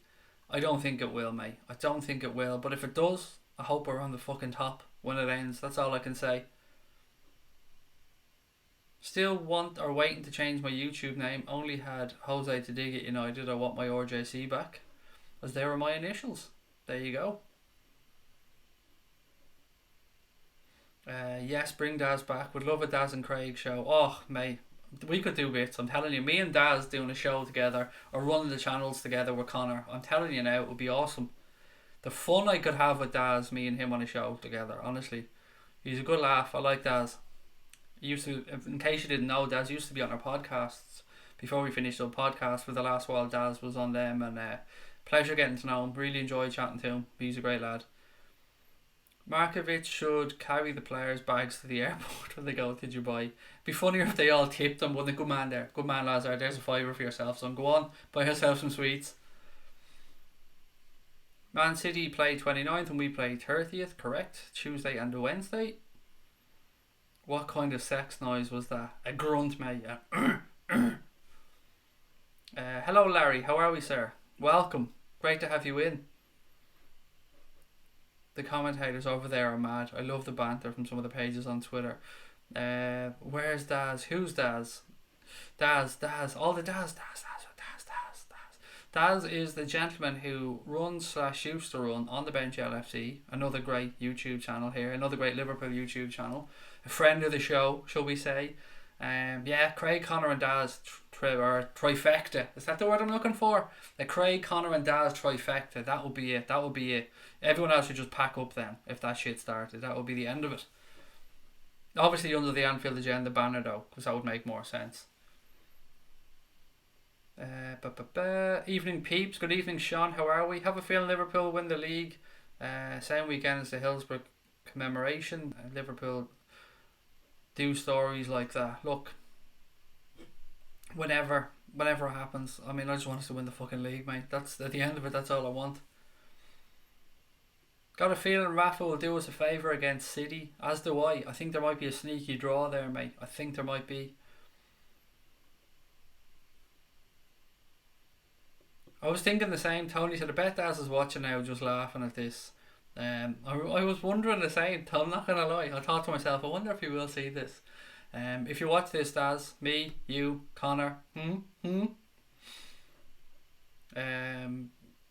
I don't think it will, mate. I don't think it will. But if it does, I hope we're on the fucking top when it ends. That's all I can say. Still want or waiting to change my YouTube name. Only had Jose to dig it United. I want my RJC back, as they were my initials. There you go. Yes, bring Daz back. Would love a Daz and Craig show. Oh, mate. We could do bits. I'm telling you, me and Daz doing a show together or running the channels together with Connor. I'm telling you now, it would be awesome. The fun I could have with Daz, me and him on a show together. Honestly, he's a good laugh. I like Daz. He used to, in case you didn't know, Daz used to be on our podcasts before we finished up podcast for the last while. Daz was on them, and pleasure getting to know him. Really enjoyed chatting to him. He's a great lad. Markovic should carry the players' bags to the airport when they go to Dubai. Be funnier if they all tipped them. Wouldn't it? Good man there. Good man, Lazar. There's a fiver for yourself, son. Go on, buy yourself some sweets. Man City played 29th and we played 30th, correct? Tuesday and a Wednesday. What kind of sex noise was that? A grunt, mate. Hello, Larry. How are we, sir? Welcome. Great to have you in. The commentators over there are mad. I love the banter from some of the pages on Twitter. Where's Daz? Who's Daz? Daz. All the Daz. Daz is the gentleman who runs / used to run On The Bench LFC, another great YouTube channel here, another great Liverpool YouTube channel, a friend of the show, shall we say. Yeah, Craig, Connor and Daz trifecta. Is that the word I'm looking for? The Craig, Connor and Daz trifecta. That would be it. Everyone else should just pack up then if that shit started. That would be the end of it. Obviously under the Anfield Agenda banner though, because that would make more sense. Evening peeps, good evening Sean, how are we? Have a feeling Liverpool will win the league. Same weekend as the Hillsborough commemoration. Liverpool do stories like that. Look, whenever it happens, I mean, I just want us to win the fucking league, mate. That's at the end of it, that's all I want. Got a feeling Rafa will do us a favour against City, as do I. I think there might be a sneaky draw there, mate. I think there might be. I was thinking the same. Tony said, I bet Daz is watching now just laughing at this. I was wondering the same. I'm not going to lie. I thought to myself, I wonder if he will see this. If you watch this, Daz, me, you, Connor, the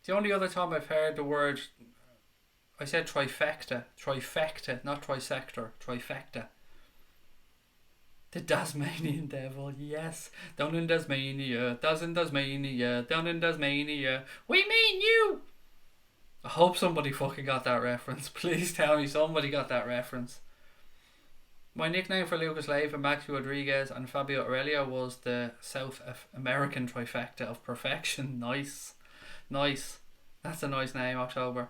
only other time I've heard the word, I said trifecta, not trisector, trifecta. The Tasmanian Devil, yes. Down in Tasmania, down in Tasmania. We mean you! I hope somebody fucking got that reference. Please tell me somebody got that reference. My nickname for Lucas Leiva, Maxi Rodriguez and Fabio Aurelio was the South American trifecta of perfection. Nice. That's a nice name, October.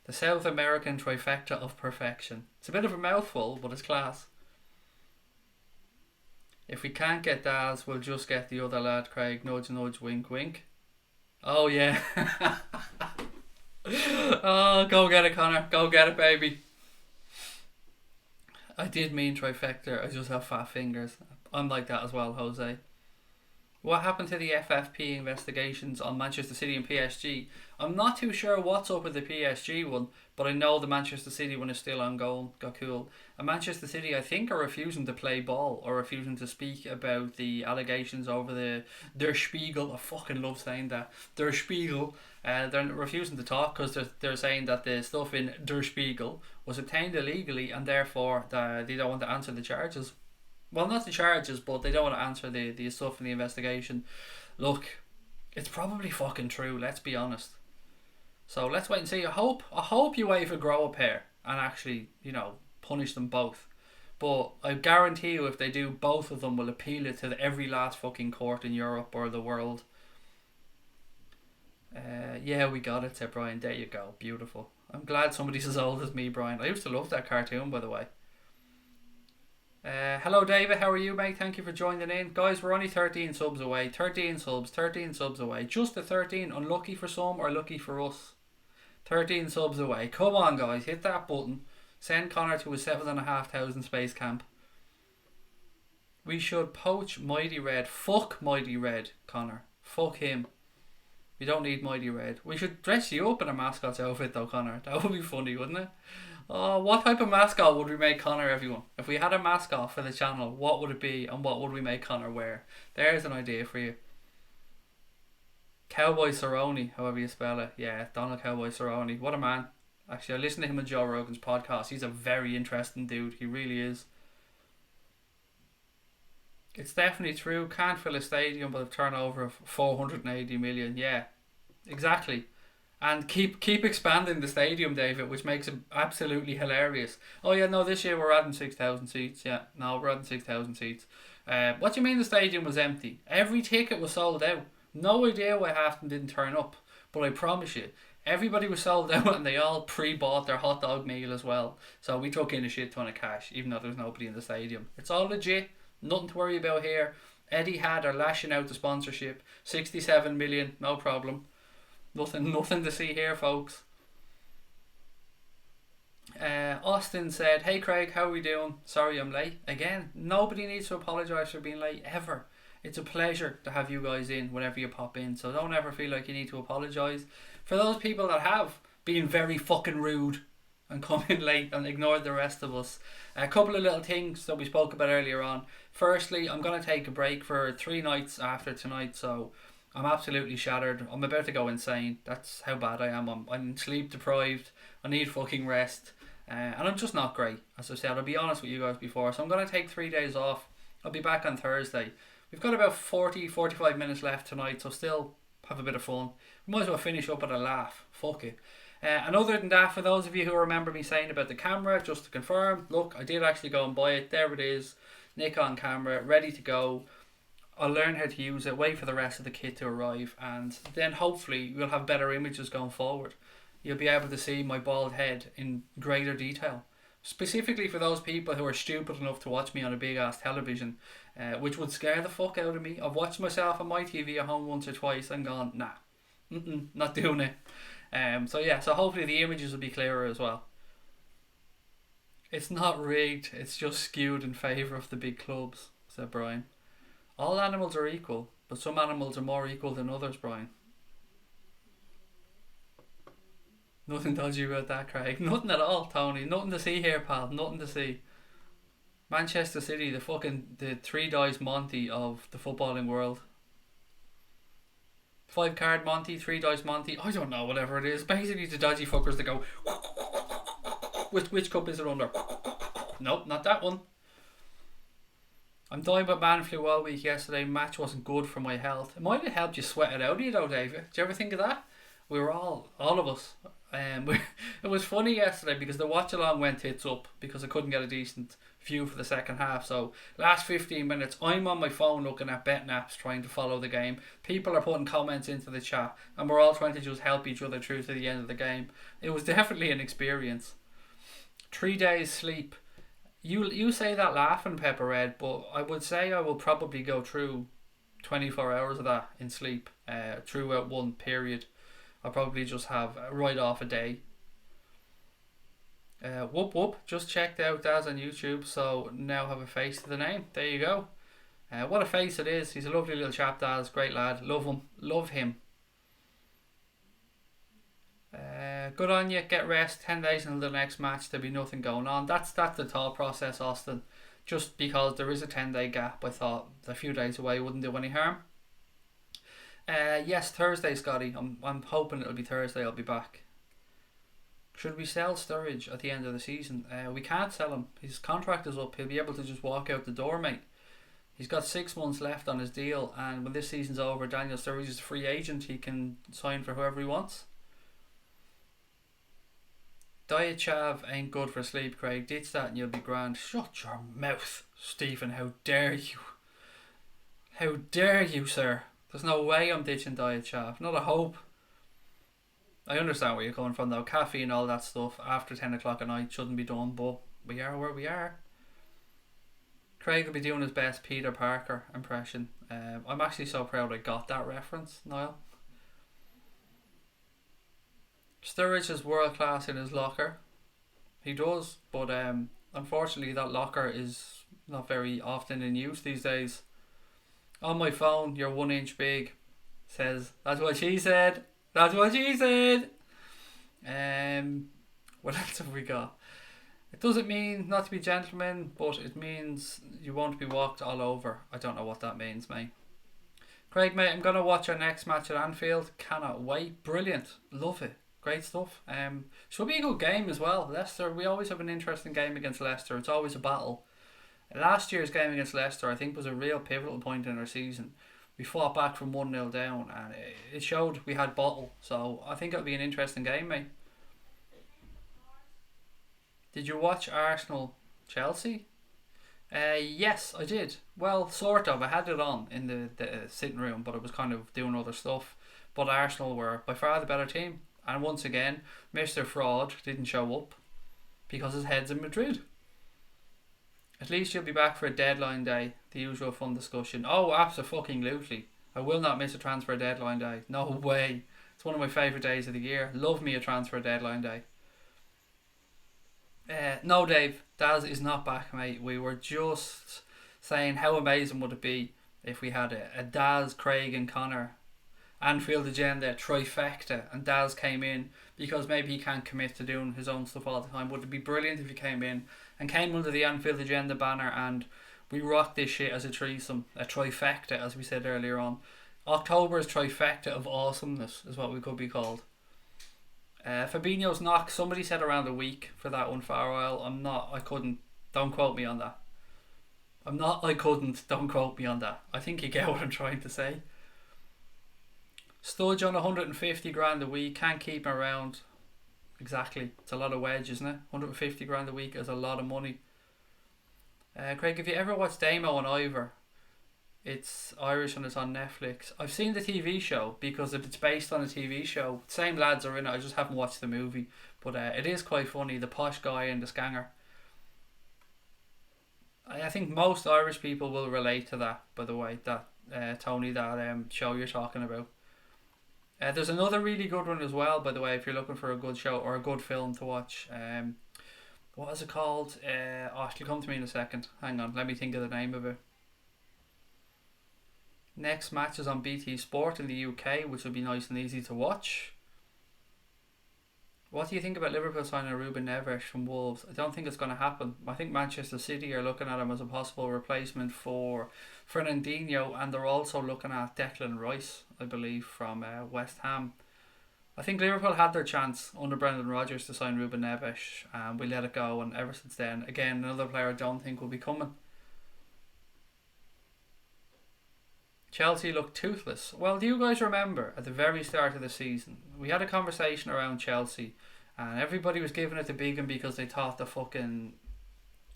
The South American trifecta of perfection. It's a bit of a mouthful, but it's class. If we can't get Daz, we'll just get the other lad, Craig. Nudge, nudge, wink, wink. Oh, yeah. Oh, go get it, Connor. Go get it, baby. I did mean trifecta. I just have fat fingers. I'm like that as well, Jose. What happened to the FFP investigations on Manchester City and PSG? I'm not too sure what's up with the PSG one, but I know the Manchester City one is still ongoing. Got cool. And Manchester City, I think, are refusing to play ball or refusing to speak about the allegations over the Der Spiegel. I fucking love saying that. Der Spiegel. They're refusing to talk because they're saying that the stuff in Der Spiegel was obtained illegally and therefore they don't want to answer the charges. Well, not the charges, but they don't want to answer the stuff in the investigation. Look, it's probably fucking true, let's be honest. So let's wait and see. I hope UEFA grow up here and actually, punish them both. But I guarantee you if they do, both of them will appeal it to every last fucking court in Europe or the world. Yeah, we got it, said Brian. There you go. Beautiful. I'm glad somebody's as old as me, Brian. I used to love that cartoon, by the way. Hello David, how are you, mate? Thank you for joining in. Guys, we're only 13 subs away. 13 subs away. Just the 13. Unlucky for some or lucky for us. 13 subs away. Come on, guys, hit that button. Send Connor to his 7,500 space camp. We should poach Mighty Red. Fuck Mighty Red, Connor. Fuck him. We don't need Mighty Red. We should dress you up in a mascot's outfit though, Connor. That would be funny, wouldn't it? Oh, what type of mascot would we make Connor, everyone? If we had a mascot for the channel, what would it be and what would we make Connor wear? There's an idea for you. Cowboy Cerrone, however you spell it. Yeah, Donald Cowboy Cerrone. What a man. Actually, I listened to him on Joe Rogan's podcast. He's a very interesting dude. He really is. It's definitely true. Can't fill a stadium with a turnover of 480 million. Yeah, exactly. And keep expanding the stadium, David, which makes it absolutely hilarious. Oh yeah, no, this year we're adding 6,000 seats. Yeah, no, we're adding 6,000 seats. What do you mean the stadium was empty? Every ticket was sold out. No idea why half of them didn't turn up, but I promise you, everybody was sold out and they all pre-bought their hot dog meal as well. So we took in a shit ton of cash, even though there's nobody in the stadium. It's all legit. Nothing to worry about here. Eddie had are lashing out the sponsorship. 67 million, no problem. Nothing to see here, folks. Austin said, "Hey Craig, how are we doing? Sorry I'm late." Again, nobody needs to apologise for being late ever. It's a pleasure to have you guys in whenever you pop in, so don't ever feel like you need to apologise. For those people that have been very fucking rude and come in late and ignored the rest of us, a couple of little things that we spoke about earlier on. Firstly, I'm going to take a break for 3 nights after tonight, so I'm absolutely shattered. I'm about to go insane. That's how bad I am. I'm sleep deprived. I need fucking rest. And I'm just not great. As I said, I'll be honest with you guys before. So I'm going to take 3 days off. I'll be back on Thursday. We've got about 45 minutes left tonight, so still have a bit of fun. We might as well finish up with a laugh. Fuck it. And other than that, for those of you who remember me saying about the camera, just to confirm, look, I did actually go and buy it. There it is. Nikon camera, ready to go. I'll learn how to use it, wait for the rest of the kit to arrive, and then hopefully we'll have better images going forward. You'll be able to see my bald head in greater detail. Specifically for those people who are stupid enough to watch me on a big ass television, which would scare the fuck out of me. I've watched myself on my TV at home once or twice and gone, nah, not doing it. So hopefully the images will be clearer as well. It's not rigged, it's just skewed in favour of the big clubs, said Brian. All animals are equal, but some animals are more equal than others, Brian. Nothing dodgy about that, Craig. Nothing at all, Tony. Nothing to see here, pal. Nothing to see. Manchester City, the 3 dice Monty of the footballing world. 5 card Monty, 3 dice Monty. I don't know, whatever it is. Basically, the dodgy fuckers that go. Which cup is it under? Nope, not that one. I'm dying with man flu all week yesterday. Match wasn't good for my health. It might have helped you sweat it out of you though, David. Did you ever think of that? We were all of us. It was funny yesterday because the watch along went tits up because I couldn't get a decent view for the second half. So last 15 minutes I'm on my phone looking at bet naps trying to follow the game. People are putting comments into the chat and we're all trying to just help each other through to the end of the game. It was definitely an experience. 3 days sleep. You say that laughing, Pepper Red, but I would say I will probably go through 24 hours of that in sleep throughout one period. I'll probably just have right off a day. Whoop whoop, just checked out Daz on YouTube, so now have a face to the name. There you go. What a face it is. He's a lovely little chap, Daz. Great lad. Love him. Love him. Good on you. Get rest. 10 days until the next match. There'll be nothing going on. That's the thought process, Austin. Just because there is a 10-day gap, I thought a few days away wouldn't do any harm. Yes, Thursday, Scotty. I'm hoping it'll be Thursday. I'll be back. Should we sell Sturridge at the end of the season? We can't sell him. His contract is up. He'll be able to just walk out the door, mate. He's got 6 months left on his deal, and when this season's over, Daniel Sturridge is a free agent. He can sign for whoever he wants. Diet chav ain't good for sleep, Craig. Ditch that and you'll be grand. Shut your mouth, Stephen. How dare you? How dare you, sir? There's no way I'm ditching diet chav. Not a hope. I understand where you're coming from though. Caffeine and all that stuff after 10 o'clock at night shouldn't be done, but we are where we are. Craig will be doing his best Peter Parker impression. I'm actually so proud I got that reference, Niall. Sturridge is world class in his locker. He does, but unfortunately that locker is not very often in use these days. On my phone, you're 1 inch big. Says, that's what she said. That's what she said. What else have we got? It doesn't mean not to be gentlemen, but it means you won't be walked all over. I don't know what that means, mate. Craig, mate, I'm going to watch our next match at Anfield. Cannot wait. Brilliant. Love it. Great stuff. Should be a good game as well. Leicester, we always have an interesting game against Leicester. It's always a battle. Last year's game against Leicester, I think, was a real pivotal point in our season. We fought back from 1-0 down, and it showed we had bottle. So I think it'll be an interesting game, mate. Did you watch Arsenal Chelsea? Yes, I did. Well, sort of. I had it on in the sitting room, but I was kind of doing other stuff. But Arsenal were by far the better team. And once again, Mr. Fraud didn't show up because his head's in Madrid. At least you'll be back for a deadline day, the usual fun discussion. Oh, absolutely. I will not miss a transfer deadline day. No way. It's one of my favourite days of the year. Love me a transfer deadline day. No, Dave, Daz is not back, mate. We were just saying how amazing would it be if we had a Daz, Craig, and Connor Anfield agenda trifecta, and Daz came in because maybe he can't commit to doing his own stuff all the time. Would it be brilliant if he came in and came under the Anfield agenda banner and we rocked this shit as a threesome, a trifecta, as we said earlier on. October's trifecta of awesomeness is what we could be called. Fabinho's knock, somebody said around a week for that one for a while. I couldn't, don't quote me on that. Don't quote me on that. I think you get what I'm trying to say. Studge on 150 grand a week, can't keep him around. Exactly, it's a lot of wedge, isn't it? 150 grand a week is a lot of money. Craig, have you ever watched Damo and Ivor? It's Irish and it's on Netflix. I've seen the TV show because it's based on a TV show. Same lads are in it, I just haven't watched the movie. But it is quite funny, the posh guy and the scanger. I think most Irish people will relate to that, by the way, that Tony, that show you're talking about. There's another really good one as well, by the way, if you're looking for a good show or a good film to watch. What is it called? It'll come to me in a second. Hang on, let me think of the name of it. Next match is on BT Sport in the UK, which will be nice and easy to watch. What do you think about Liverpool signing Ruben Neves from Wolves? I don't think it's going to happen. I think Manchester City are looking at him as a possible replacement for Fernandinho, and they're also looking at Declan Rice, I believe, from West Ham. I think Liverpool had their chance under Brendan Rodgers to sign Ruben Neves, and we let it go, and ever since then, again, another player I don't think will be coming. Chelsea look toothless. Well, do you guys remember at the very start of the season, we had a conversation around Chelsea and everybody was giving it to Bigham because they thought the fucking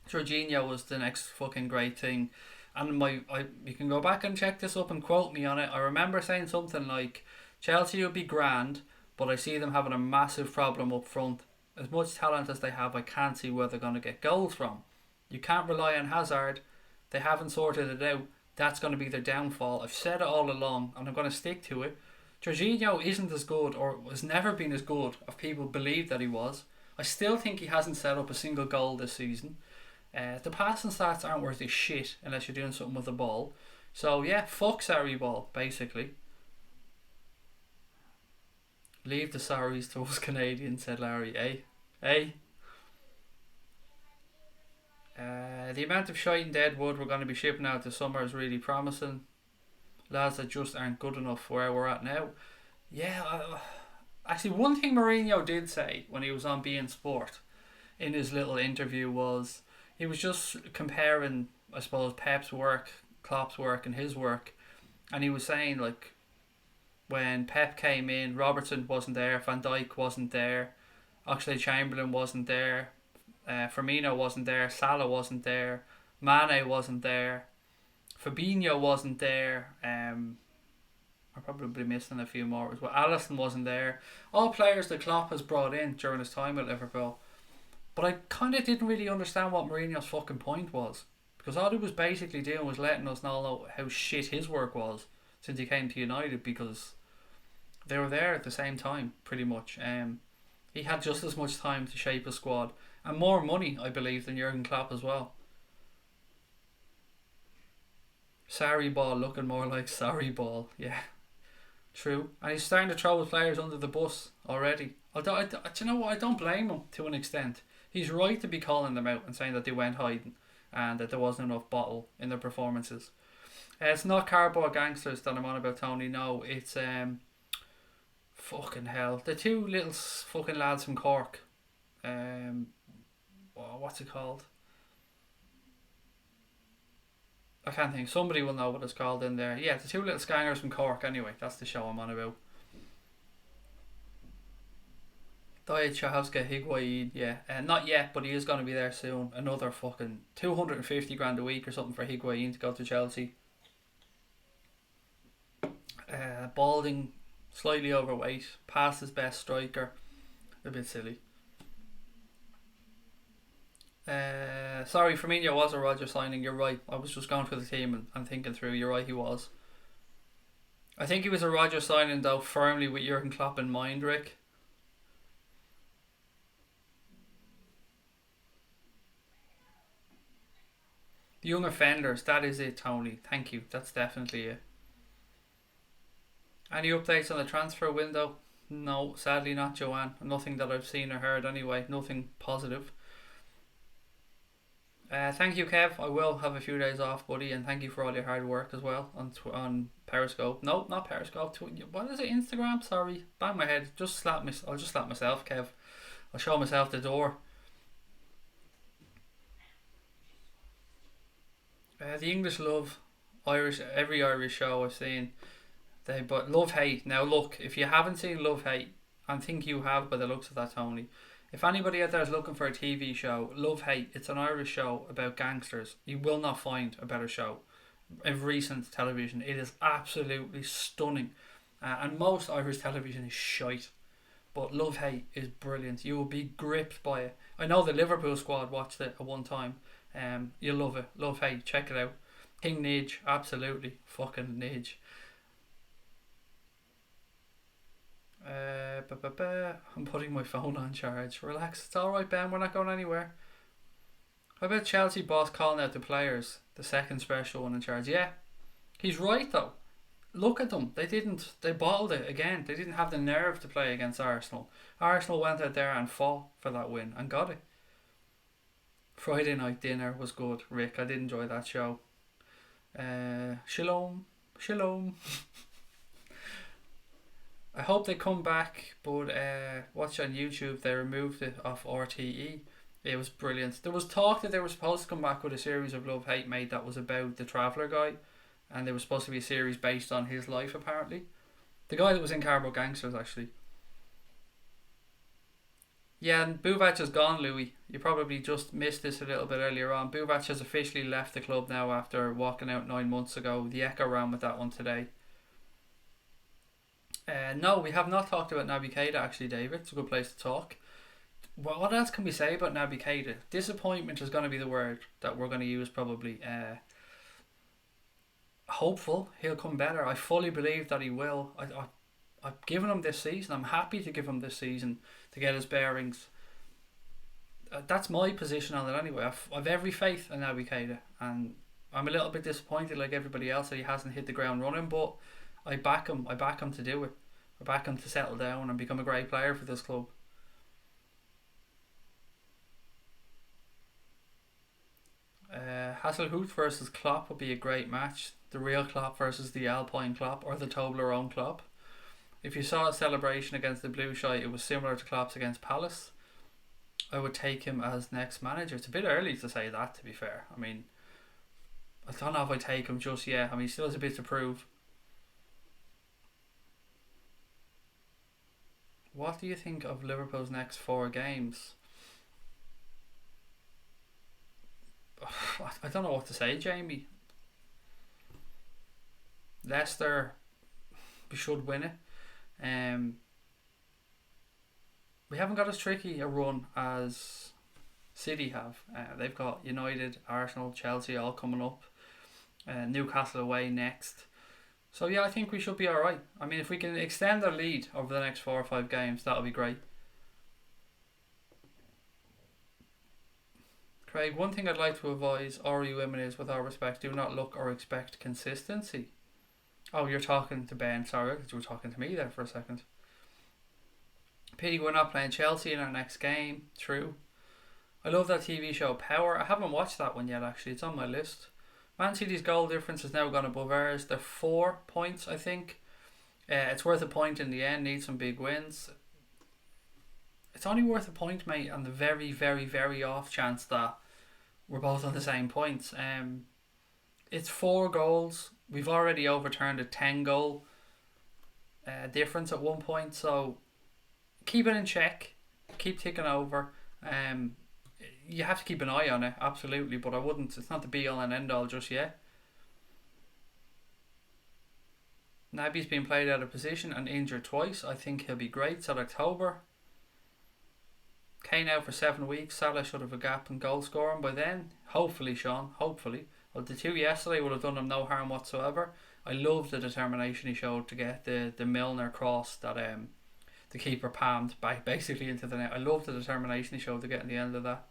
Jorginho was the next fucking great thing. And you can go back and check this up and quote me on it. I remember saying something like, Chelsea would be grand, but I see them having a massive problem up front. As much talent as they have, I can't see where they're going to get goals from. You can't rely on Hazard. They haven't sorted it out. That's going to be their downfall. I've said it all along and I'm going to stick to it. Jorginho isn't as good, or has never been as good as people believe that he was. I still think he hasn't set up a single goal this season. The passing stats aren't worth a shit unless you're doing something with the ball. So yeah, fuck Sarri ball, basically. Leave the sorries to us Canadians, said Larry. Eh? The amount of shite and dead wood we're going to be shipping out this summer is really promising. Lads that just aren't good enough where we're at now. Yeah, actually one thing Mourinho did say when he was on beIN Sport in his little interview was he was just comparing, I suppose, Pep's work, Klopp's work and his work, and he was saying like when Pep came in, Robertson wasn't there, Van Dijk wasn't there, Oxlade-Chamberlain wasn't there, Firmino wasn't there, Salah wasn't there, Mane wasn't there, Fabinho wasn't there. I'm probably missing a few more as well. Alisson wasn't there. All players that Klopp has brought in during his time at Liverpool. But I kind of didn't really understand what Mourinho's fucking point was, because all he was basically doing was letting us know how shit his work was since he came to United, because they were there at the same time pretty much. He had just as much time to shape a squad and more money, I believe, than Jurgen Klopp as well. Sarri ball looking more like sorry ball. Yeah, true. And he's starting to throw his players under the bus already. Do you know what? I don't blame him to an extent. He's right to be calling them out and saying that they went hiding and that there wasn't enough bottle in their performances. It's not cardboard gangsters that I'm on about, Tony. No, it's fucking hell. The two little fucking lads from Cork. What's it called? I can't think. Somebody will know what it's called in there. Yeah, the two little scangers from Cork. Anyway, that's the show I'm on about. Diet Chahowska Higuain, yeah, not yet, but he is going to be there soon. Another fucking 250 grand a week or something for Higuain to go to Chelsea. Balding, slightly overweight, past his best striker. A bit silly. Sorry, Firmino was a Roger signing. You're right. I was just going through the team and thinking through. You're right, he was. I think he was a Roger signing though, firmly with Jurgen Klopp in mind, Rick. The young offenders, that is it, Tony. Thank you. That's definitely it. Any updates on the transfer window? No, sadly not, Joanne. Nothing that I've seen or heard anyway. Nothing positive. Thank you, Kev. I will have a few days off, buddy, and thank you for all your hard work as well on Periscope. No, not Periscope. What is it? Instagram? Sorry, bang my head. I'll just slap myself, Kev. I'll show myself the door. The English love Irish. Every Irish show I've seen. But Love Hate. Now look, if you haven't seen Love Hate, I think you have by the looks of that, Tony. If anybody out there is looking for a TV show, Love Hate, it's an Irish show about gangsters. You will not find a better show of recent television. It is absolutely stunning. And most Irish television is shite. But Love Hate is brilliant. You will be gripped by it. I know the Liverpool squad watched it at one time. You'll love it. Love Hate, check it out. King Nidge, absolutely. Fucking Nidge. I'm putting my phone on charge. Relax, it's alright, Ben, we're not going anywhere. How about Chelsea boss calling out the players? The second special one in charge. Yeah, he's right though. Look at them. They bottled it again. They didn't have the nerve to play against Arsenal. Arsenal went out there and fought for that win and got it. Friday night dinner was good, Rick. I did enjoy that show. Shalom. Shalom. I hope they come back, but watch on YouTube, they removed it off RTE. It was brilliant. There was talk that they were supposed to come back with a series of Love Hate Mate that was about the Traveller guy, and there was supposed to be a series based on his life apparently. The guy that was in Cardboard Gangsters actually. Yeah, and Buvac has gone, Louis. You probably just missed this a little bit earlier on. Buvac has officially left the club now after walking out 9 months ago. The Echo ran with that one today. No, we have not talked about Naby Keita actually, David. It's a good place to talk. What else can we say about Naby Keita? Disappointment is going to be the word that we're going to use probably. Hopeful he'll come better. I fully believe that he will. I've given him this season. I'm happy to give him this season to get his bearings. That's my position on it anyway. I've every faith in Naby Keita, and I'm a little bit disappointed like everybody else that he hasn't hit the ground running, but I back him to do it. I back him to settle down and become a great player for this club. Hasselhout versus Klopp would be a great match. The real Klopp versus the Alpine Klopp, or the Toblerone Klopp. If you saw a celebration against the Blue Shite, it was similar to Klopp's against Palace. I would take him as next manager. It's a bit early to say that, to be fair. I mean, I don't know if I take him just yet. I mean, he still has a bit to prove. What do you think of Liverpool's next 4 games? I don't know what to say, Jamie. Leicester, we should win it. We haven't got as tricky a run as City have. They've got United, Arsenal, Chelsea all coming up. Newcastle away next. So yeah, I think we should be alright. I mean, if we can extend our lead over the next 4 or 5 games, that'll be great. Craig, one thing I'd like to advise RE women is, with all respect, do not look or expect consistency. Oh, you're talking to Ben. Sorry, you were talking to me there for a second. Pity we're not playing Chelsea in our next game. True. I love that TV show Power. I haven't watched that one yet actually. It's on my list. Man City's goal difference has now gone above ours. They're 4 points, I think. It's worth a point in the end. Need some big wins. It's only worth a point, mate, on the very, very, very off chance that we're both on the same points. It's 4 goals. We've already overturned a 10 goal difference at one point. So keep it in check. Keep ticking over. Um, you have to keep an eye on it, absolutely. But I wouldn't. It's not the be all and end all just yet. Naby's been played out of position and injured twice. I think he'll be great till October. Kane out for 7 weeks. Salah should have a gap in goal scoring by then. Hopefully, Sean. Hopefully. Well, the two yesterday would have done him no harm whatsoever. I love the determination he showed to get the Milner cross that the keeper palmed back basically into the net. I love the determination he showed to get in the end of that.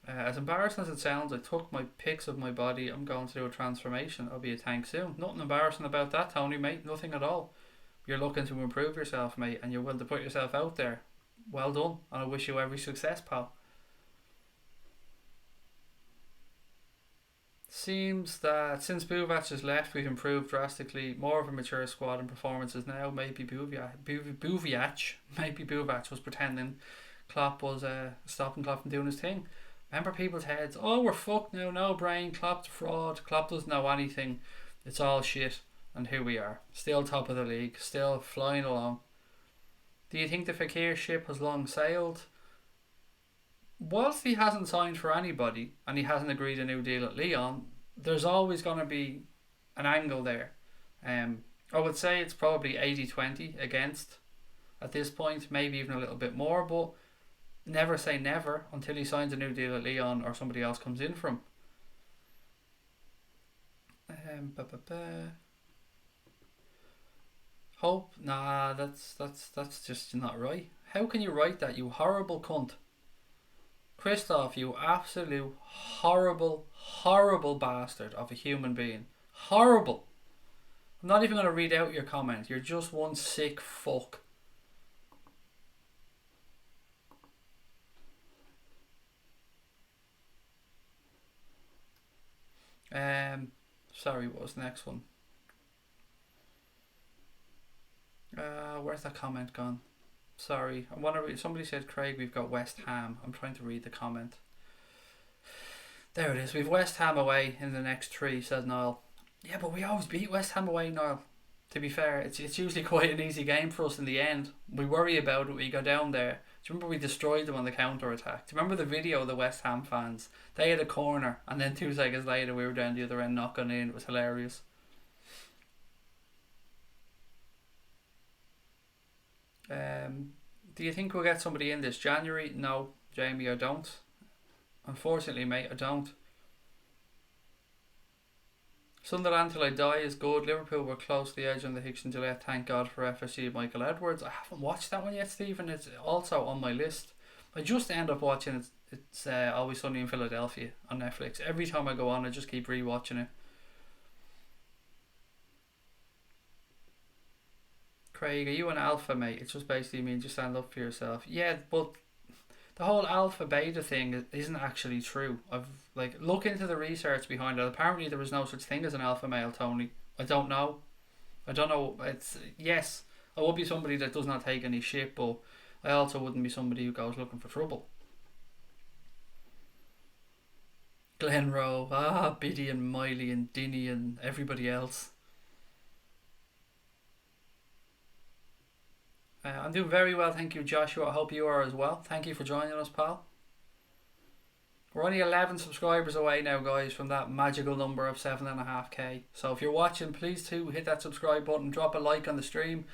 As embarrassing as it sounds, I took my pics of my body. I'm going to do a transformation. I'll be a tank soon. Nothing embarrassing about that, Tony, mate. Nothing at all. You're looking to improve yourself, mate, and you're willing to put yourself out there. Well done, and I wish you every success, pal. Seems that since Buvac has left, we've improved drastically. More of a mature squad and performances now. Maybe Buvac was pretending Klopp was stopping Klopp from doing his thing. Remember people's heads, oh, we're fucked now, no brain, Klopp's a fraud, Klopp doesn't know anything, it's all shit. And here we are, still top of the league, still flying along. Do you think the Fekir ship has long sailed? Whilst he hasn't signed for anybody and he hasn't agreed a new deal at Lyon, there's always going to be an angle there. I would say it's probably 80-20 against at this point, maybe even a little bit more, but never say never until he signs a new deal at Lyon or somebody else comes in for him. Hope? Nah, that's just not right. How can you write that, you horrible cunt? Christoph, you absolute horrible bastard of a human being. Horrible. I'm not even going to read out your comment. You're just one sick fuck. Sorry, what was the next one? Where's that comment gone? Sorry, I want to read. Somebody said, Craig, we've got West Ham. I'm trying to read the comment. There it is. We've West Ham away in the next 3, says Niall. Yeah, but we always beat West Ham away, Niall. To be fair, it's usually quite an easy game for us in the end. We worry about it. We go down there. Do you remember we destroyed them on the counter attack? Do you remember the video of the West Ham fans? They had a corner, and then 2 seconds later we were down the other end knocking in. It was hilarious. Do you think we'll get somebody in this January? No, Jamie, I don't. Unfortunately, mate, I don't. Sunderland till I die is good. Liverpool were close to the edge on the Hicks and Gillette. Thank God for FSC of Michael Edwards. I haven't watched that one yet, Stephen. It's also on my list. I just end up watching it's Always Sunny in Philadelphia on Netflix. Every time I go on, I just keep rewatching it. Craig, are you an alpha, mate? It just basically means you stand up for yourself. Yeah, but the whole alpha beta thing isn't actually true. I've look into the research behind it. Apparently there was no such thing as an alpha male, Tony. I don't know. It's yes, I would be somebody that does not take any shit, but I also wouldn't be somebody who goes looking for trouble. Glen Rowe, Biddy and Miley and Dinny and everybody else. I'm doing very well, thank you, Joshua. I hope you are as well. Thank you for joining us, pal. We're only 11 subscribers away now, guys, from that magical number of 7.5k. So if you're watching, please too hit that subscribe button, drop a like on the stream.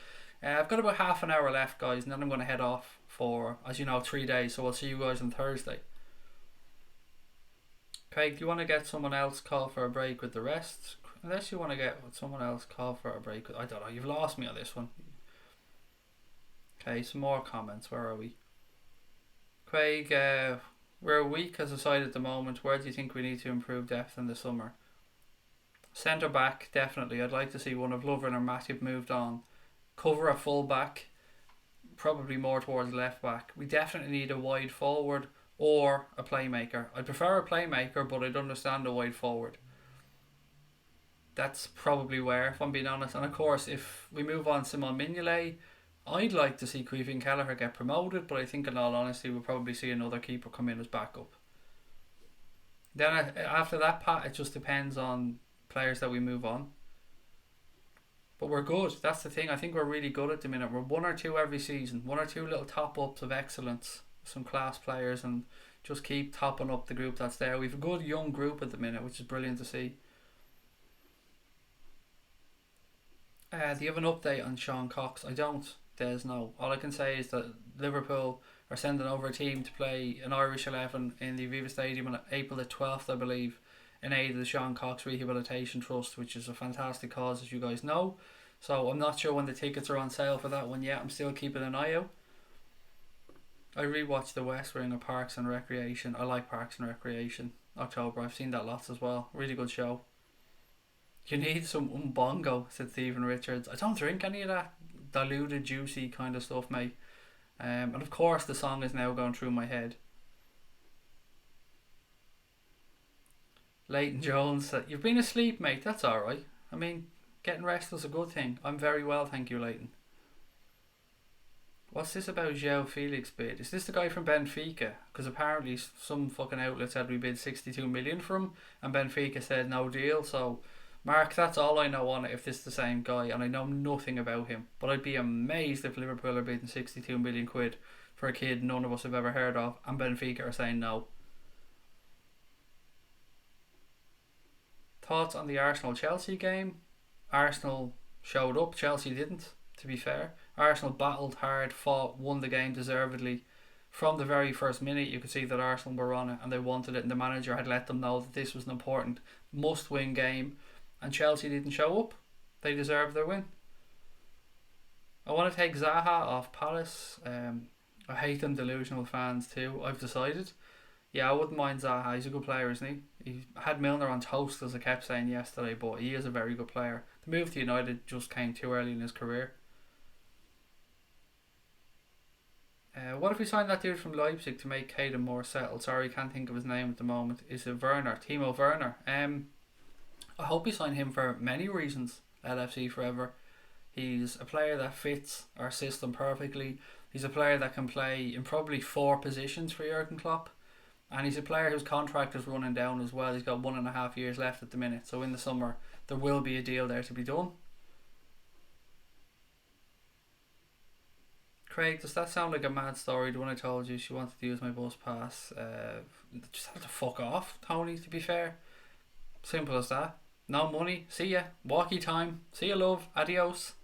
I've got about half an hour left, guys, and then I'm going to head off for, as you know, 3 days. So I'll see you guys on Thursday. Craig, do you want to get someone else call for a break with the rest? Unless you want to get someone else call for a break with, I don't know, you've lost me on this one. Okay, some more comments. Where are we? Craig, we're weak as a side at the moment. Where do you think we need to improve depth in the summer? Centre back, definitely. I'd like to see one of Lovren or Matip moved on. Cover a full back, probably more towards left back. We definitely need a wide forward or a playmaker. I'd prefer a playmaker, but I'd understand a wide forward. That's probably where, if I'm being honest. And of course, if we move on Simon Mignolet, I'd like to see Creevy Kelleher get promoted, but I think in all honesty we'll probably see another keeper come in as backup. Then after that, Pat, it just depends on players that we move on. But we're good. That's the thing. I think we're really good at the minute. We're one or two every season. One or two little top ups of excellence. Some class players, and just keep topping up the group that's there. We've a good young group at the minute, which is brilliant to see. Do you have an update on Sean Cox? I don't. There's no. All I can say is that Liverpool are sending over a team to play an Irish 11 in the Aviva Stadium on April the 12th, I believe, in aid of the Sean Cox Rehabilitation Trust, which is a fantastic cause, as you guys know. So I'm not sure when the tickets are on sale for that one yet. I'm still keeping an eye out. I rewatched The West Wing of Parks and Recreation. I like Parks and Recreation. October, I've seen that lots as well. Really good show. You need some umbongo, said Stephen Richards. I don't drink any of that diluted, juicy kind of stuff, mate. And of course, the song is now going through my head. Leighton Jones said, "You've been asleep, mate. That's alright. I mean, getting rest is a good thing. I'm very well, thank you, Leighton." What's this about João Felix bid? Is this the guy from Benfica? Because apparently some fucking outlet said we bid 62 million for him, and Benfica said no deal. So, Mark, that's all I know on it. If this is the same guy, and I know nothing about him, but I'd be amazed if Liverpool are bidding 62 million quid for a kid none of us have ever heard of, and Benfica are saying no. Thoughts on the Arsenal-Chelsea game? Arsenal showed up, Chelsea didn't, to be fair. Arsenal battled hard, fought, won the game deservedly. From the very first minute, you could see that Arsenal were on it and they wanted it, and the manager had let them know that this was an important must-win game, and Chelsea didn't show up. They deserved their win. I want to take Zaha off Palace. I hate them delusional fans too, I've decided. Yeah, I wouldn't mind Zaha. He's a good player, isn't he? He had Milner on toast, as I kept saying yesterday, but he is a very good player. The move to United just came too early in his career. What if we signed that dude from Leipzig to make Caden more settled? Sorry, can't think of his name at the moment. Is it Werner? Timo Werner. I hope we sign him for many reasons. LFC forever. He's a player that fits our system perfectly. He's a player that can play in probably 4 positions for Jurgen Klopp. And he's a player whose contract is running down as well. He's got 1.5 years left at the minute. So in the summer, there will be a deal there to be done. Craig, does that sound like a mad story? The one I told you she wanted to use my bus pass. Just had to fuck off, Tony, to be fair. Simple as that. No money. See ya. Walkie time. See ya, love. Adios.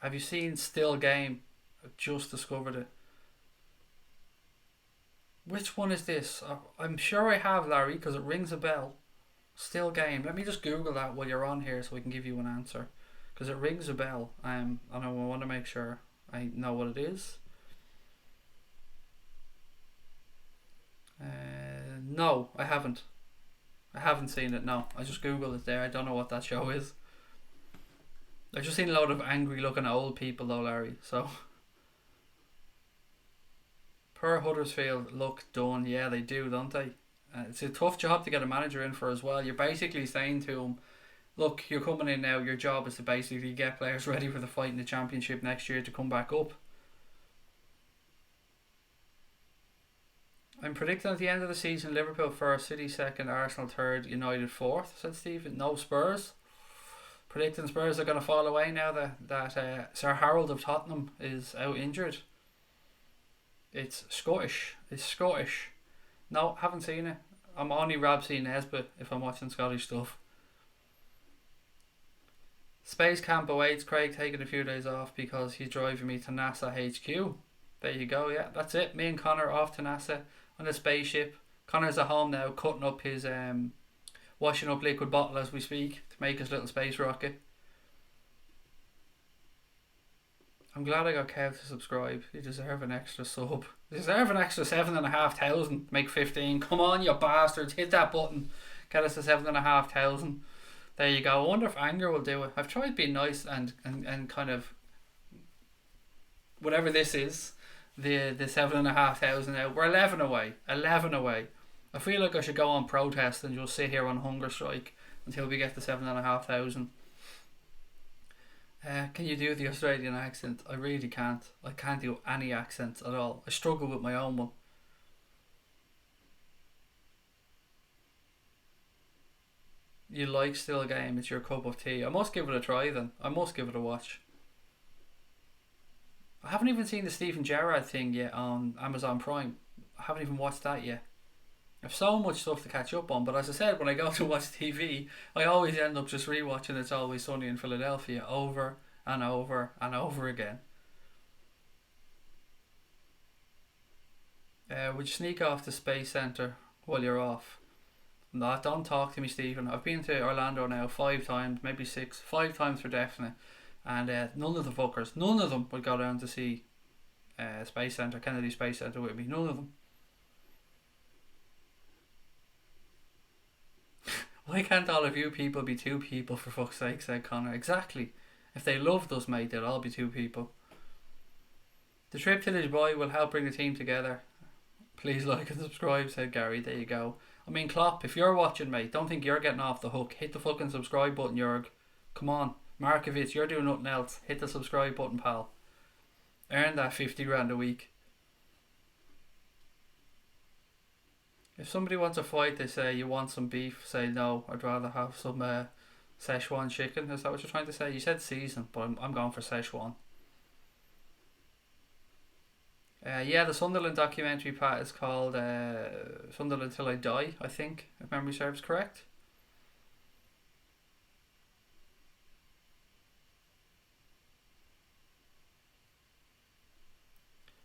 Have you seen Still Game? I've just discovered it. Which one is this? I'm sure I have, Larry, because it rings a bell. Still Game. Let me just Google that while you're on here so I can give you an answer. Because it rings a bell. And I want to make sure I know what it is. No, I haven't. I haven't seen it, no. I just Googled it there. I don't know what that show is. I've just seen a load of angry looking old people though, Larry. So, per Huddersfield look done. Yeah, they do, don't they? It's a tough job to get a manager in for as well. You're basically saying to him, look, you're coming in now. Your job is to basically get players ready for the fight in the Championship next year to come back up. I'm predicting at the end of the season, Liverpool first, City second, Arsenal third, United fourth, said Stephen. No Spurs. Predicting Spurs are going to fall away now that Sir Harold of Tottenham is out injured. It's Scottish. It's Scottish. No, haven't seen it. I'm only Rabsy Nesbitt if I'm watching Scottish stuff. Space Camp awaits. Craig taking a few days off because he's driving me to NASA HQ. There you go, yeah, that's it. Me and Connor off to NASA on a spaceship. Connor's at home now cutting up his washing up liquid bottle as we speak to make his little space rocket. I'm glad I got Kev to subscribe. You deserve an extra sub. You deserve an extra 7,500. Make 15. Come on, you bastards. Hit that button. Get us to 7,500. There you go. I wonder if anger will do it. I've tried being nice and kind of whatever this is. The 7,500 out. We're 11 away. 11 away. I feel like I should go on protest and just sit here on hunger strike until we get the 7,500. Can you do the Australian accent? I really can't. I can't do any accents at all. I struggle with my own one. You like still a game, it's your cup of tea. I must give it a try then. I must give it a watch. I haven't even seen the Stephen Gerrard thing yet on Amazon Prime. I haven't even watched that yet. I've so much stuff to catch up on, but as I said, when I go to watch TV, I always end up just rewatching It's Always Sunny in Philadelphia over and over and over again. Would you sneak off the Space Centre while you're off? No, don't talk to me, Stephen. I've been to Orlando now 5 times, maybe six, 5 times for definite, and none of the fuckers, none of them would go down to see Space Centre, Kennedy Space Centre with me. None of them. Why can't all of you people be two people for fuck's sake, said Connor. Exactly. If they loved us, mate, they'd all be two people. The trip to Dubai will help bring the team together. Please like and subscribe, said Gary. There you go. I mean, Klopp, if you're watching, mate, don't think you're getting off the hook. Hit the fucking subscribe button, Jurg. Come on. Markovic, you're doing nothing else. Hit the subscribe button, pal. Earn that 50 grand a week. If somebody wants a fight, they say, you want some beef, say no, I'd rather have some Szechuan chicken. Is that what you're trying to say? You said season, but I'm going for Szechuan. Yeah, the Sunderland documentary, Pat, is called Sunderland Till I Die, I think, if memory serves correct.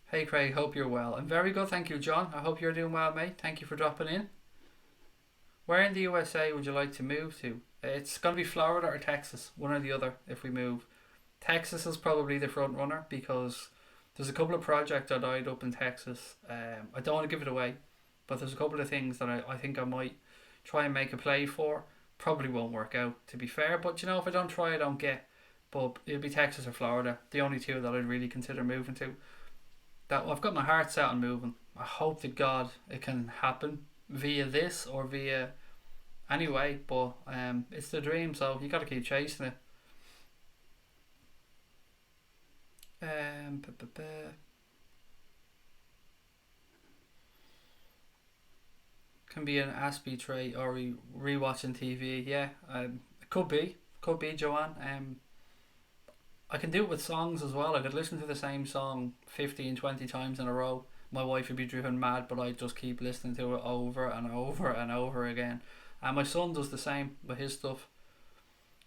Hey Craig, hope you're well. I'm very good, thank you, John. I hope you're doing well, mate. Thank you for dropping in. Where in the USA would you like to move to? It's going to be Florida or Texas, one or the other if we move. Texas is probably the front runner because there's a couple of projects that I'd up in Texas. I don't want to give it away, but there's a couple of things that I think I might try and make a play for. Probably won't work out, to be fair, but you know, if I don't try, I don't get. But it'll be Texas or Florida, the only two that I'd really consider moving to. That I've got my heart set on moving. I hope to God it can happen via this or via anyway, but it's the dream, so you got to keep chasing it. Um, bu- bu- bu- can be an Aspie trait or rewatching TV. Yeah, it could be Joanne. I can do it with songs as well. I could listen to the same song 15, 20 times in a row. My wife would be driven mad, but I'd just keep listening to it over and over and over again. And my son does the same with his stuff.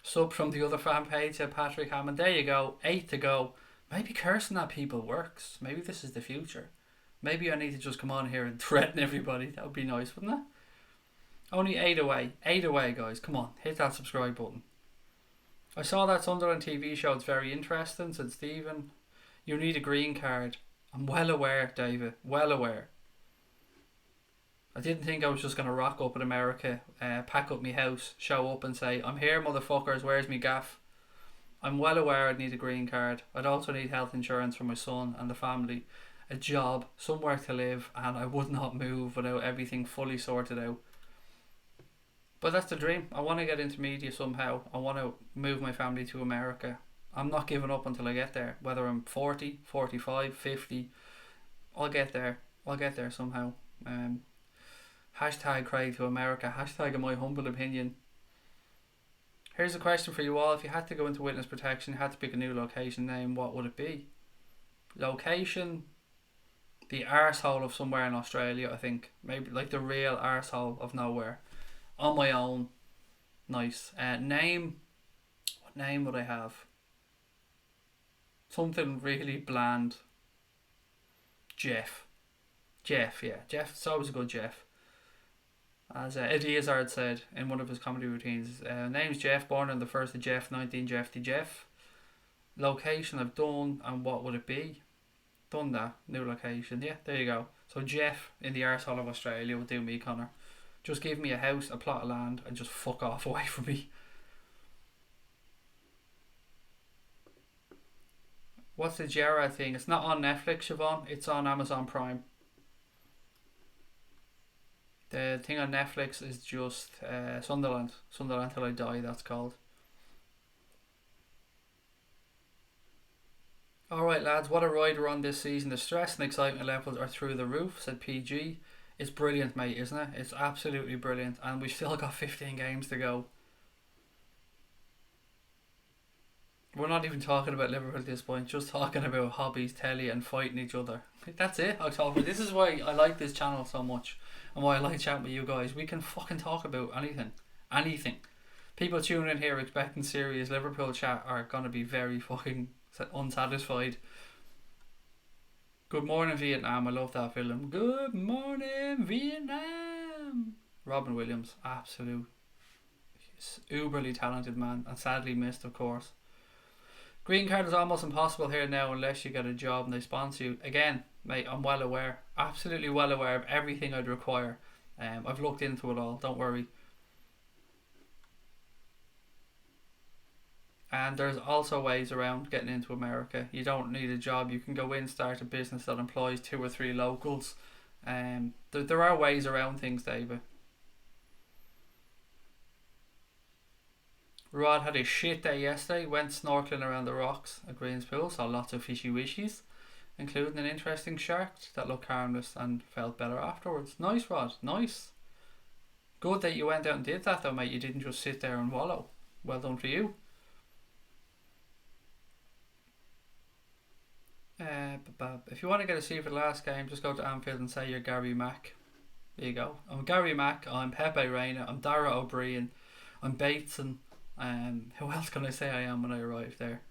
Sub from the other fan page, said Patrick Hammond. There you go, 8 to go. Maybe cursing at people works. Maybe this is the future. Maybe I need to just come on here and threaten everybody. That would be nice, wouldn't it? Only 8 away. 8 away, guys. Come on, hit that subscribe button. I saw that Sunderland TV show. It's very interesting, said Stephen. You need a green card. I'm well aware, David. Well aware. I didn't think I was just going to rock up in America, pack up my house, show up and say, I'm here, motherfuckers, where's me gaff? I'm well aware I'd need a green card. I'd also need health insurance for my son and the family, a job, somewhere to live, and I would not move without everything fully sorted out. But that's the dream. I want to get into media somehow. I want to move my family to America. I'm not giving up until I get there. Whether I'm 40, 45, 50, I'll get there. I'll get there somehow. Hashtag Craig to America. Hashtag in my humble opinion. Here's a question for you all. If you had to go into witness protection, you had to pick a new location name, what would it be? Location, the arsehole of somewhere in Australia, I think. Maybe like the real arsehole of nowhere. On my own. Nice. Name. What name would I have? Something really bland. Jeff. Jeff, yeah. Jeff, it's always a good Jeff. As Eddie Izzard said in one of his comedy routines, name's Jeff, born on the 1st of Jeff, 19 Jeff to Jeff. Location I've done, and what would it be? Done that. New location. Yeah, there you go. So Jeff in the arsehole of Australia would do me, Connor. Just give me a house, a plot of land, and just fuck off away from me. What's the Gerrard thing? It's not on Netflix, Siobhan. It's on Amazon Prime. The thing on Netflix is just Sunderland. Sunderland Till I Die, that's called. Alright lads, what a ride we're on this season. The stress and excitement levels are through the roof, said PG. It's brilliant, mate, isn't it? It's absolutely brilliant. And we've still got 15 games to go. We're not even talking about Liverpool at this point, just talking about hobbies, telly, and fighting each other. That's it. I'll talk about. This is why I like this channel so much, and why I like chatting with you guys. We can fucking talk about anything. Anything. People tuning in here expecting serious Liverpool chat are gonna be very fucking unsatisfied. Good Morning Vietnam, I love that film. Good Morning Vietnam. Robin Williams, absolute uberly talented man, and sadly missed, of course. Green card is almost impossible here now unless you get a job and they sponsor you. Again, mate, I'm well aware, absolutely well aware of everything I'd require. I've looked into it all, don't worry. And there's also ways around getting into America. You don't need a job. You can go in, start a business that employs 2 or 3 locals. There are ways around things, David. Rod had a shit day yesterday. Went snorkeling around the rocks at Green's Pool. Saw lots of fishy wishies, including an interesting shark that looked harmless and felt better afterwards. Nice, Rod. Nice. Good that you went out and did that, though, mate. You didn't just sit there and wallow. Well done for you. If you want to get a seat for the last game, just go to Anfield and say you're Gary Mack. There you go. I'm Gary Mack. I'm Pepe Reina. I'm Dara O'Brien. I'm Bateson. Who else can I say I am when I arrive there?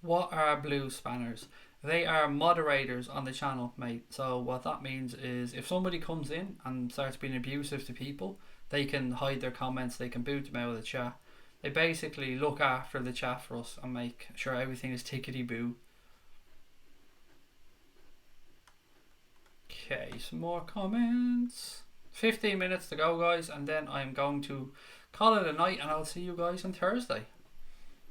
What are blue spanners? They are moderators on the channel, mate. So what that means is if somebody comes in and starts being abusive to people, they can hide their comments, they can boot them out of the chat. They basically look after the chat for us and make sure everything is tickety-boo. Okay, some more comments. 15 minutes to go, guys, and then I'm going to call it a night, and I'll see you guys on Thursday.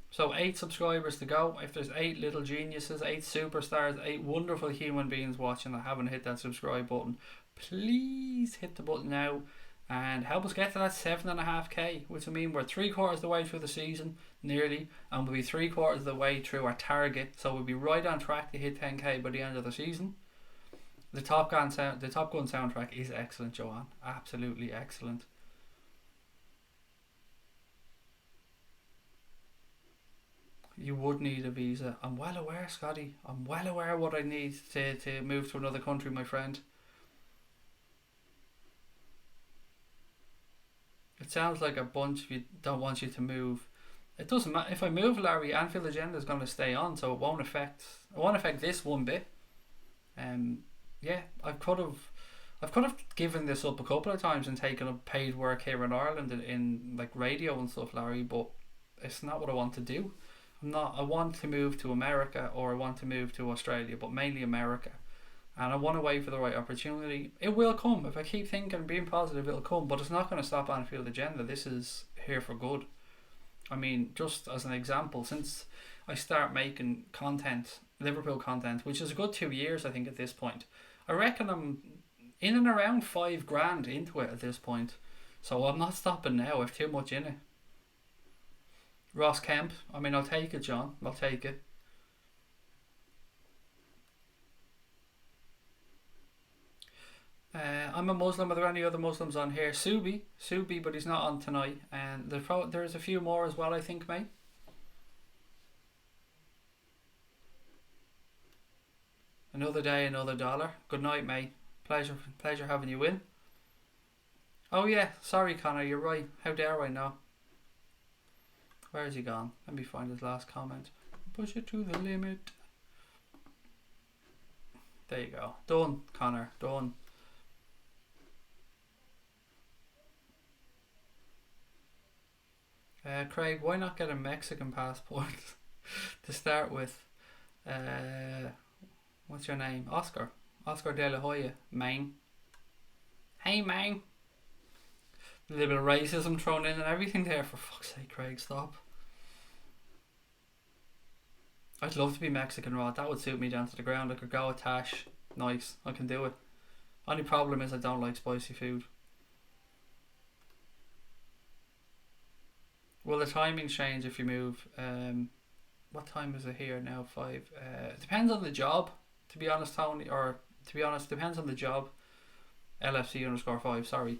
So 8 subscribers to go. If there's 8 little geniuses, 8 superstars, 8 wonderful human beings watching that haven't hit that subscribe button, please hit the button now and help us get to that 7.5k, which will mean we're 3/4 of the way through the season, nearly, and we'll be 3/4 of the way through our target. So we'll be right on track to hit 10k by the end of the season. The Top Gun soundtrack is excellent, Joanne. Absolutely excellent. You would need a visa. I'm well aware, Scotty. I'm well aware what I need to move to another country, my friend. It sounds like a bunch of you don't want you to move. It doesn't matter. If I move, Larry, Anfield Agenda is going to stay on, so it won't affect this one bit. Yeah, I could have given this up a couple of times and taken up paid work here in Ireland in like radio and stuff, Larry, but it's not what I want to do. I want to move to America, or I want to move to Australia, but mainly America. And I want to wait for the right opportunity. It will come. If I keep thinking and being positive, it'll come. But it's not going to stop Anfield Agenda. This is here for good. I mean, just as an example, since I start making content, Liverpool content, which is a good 2 years, I think, at this point, I reckon I'm in and around $5,000 into it at this point. So I'm not stopping now. I've too much in it. Ross Kemp. I mean, I'll take it, John. I'll take it. I'm a Muslim. Are there any other Muslims on here? Subi, but he's not on tonight. And there's a few more as well, I think, mate. Another day, another dollar. Good night, mate. Pleasure having you in. Oh yeah, sorry, Connor. You're right. How dare I know? Where has he gone? Let me find his last comment. Push it to the limit. There you go. Done, Connor. Done. Craig, why not get a Mexican passport to start with? What's your name? Oscar De La Hoya, Maine. Hey, Maine. A little bit of racism thrown in and everything there. For fuck's sake, Craig, stop. I'd love to be Mexican, Rod. That would suit me down to the ground. I could go with Tash. Nice, I can do it. Only problem is I don't like spicy food. Will the timing change if you move? What time is it here now? 5. Depends on the job, to be honest, Tony. Or to be honest, depends on the job. LFC _5. Sorry.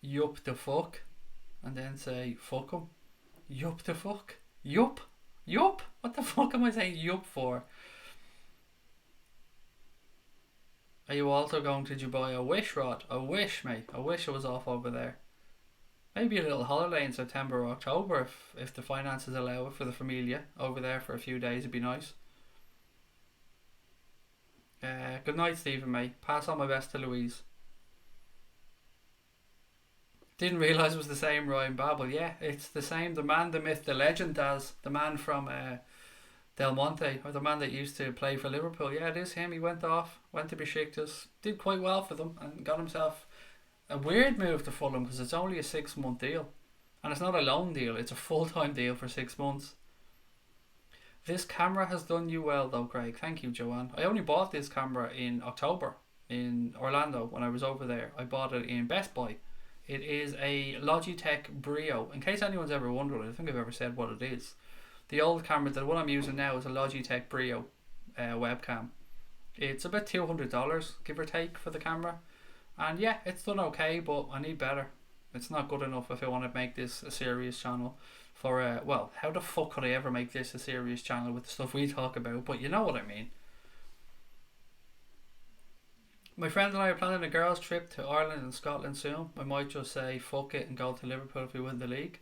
yup the fuck, and then say fuck 'em. Yup the fuck. Yup. Yup. What the fuck am I saying yup for? Are you also going to Dubai? I wish, Rod. I wish, mate. I wish I was off over there. Maybe a little holiday in September or October if the finances allow it for the familia over there for a few days. It'd be nice. Good night, Stephen, mate. Pass on my best to Louise. Didn't realise it was the same Ryan Babel. Yeah, it's the same. The man, the myth, the legend, as the man from Del Monte, or the man that used to play for Liverpool. Yeah, it is him. He went off, went to Besiktas, did quite well for them, and got himself a weird move to Fulham because it's only a 6 month deal, and it's not a loan deal. It's a full time deal for 6 months. This camera has done you well, though, Craig. Thank you, Joanne. I only bought this camera in October in Orlando when I was over there. I bought it in Best Buy. It is a Logitech Brio. In case anyone's ever wondered, I don't think I've ever said what it is. The old camera, the one I'm using now, is a Logitech Brio webcam. It's about $200, give or take, for the camera. And yeah, it's done okay, but I need better. It's not good enough if I want to make this a serious channel. For well, how the fuck could I ever make this a serious channel with the stuff we talk about? But you know what I mean. My friend and I are planning a girls' trip to Ireland and Scotland soon. I might just say fuck it and go to Liverpool if we win the league.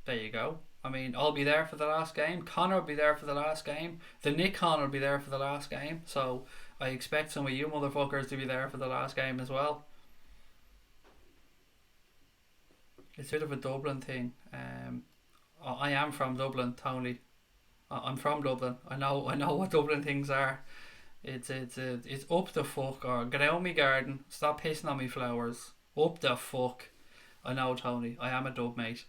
There you go. I mean, I'll be there for the last game. Connor will be there for the last game. The Nikon will be there for the last game. So I expect some of you motherfuckers to be there for the last game as well. It's a bit of a Dublin thing. I am from Dublin, Tony. I'm from Dublin. I know what Dublin things are. It's up the fuck, or get out of me garden. Stop pissing on me flowers. Up the fuck. I know, Tony. I am a dub, mate.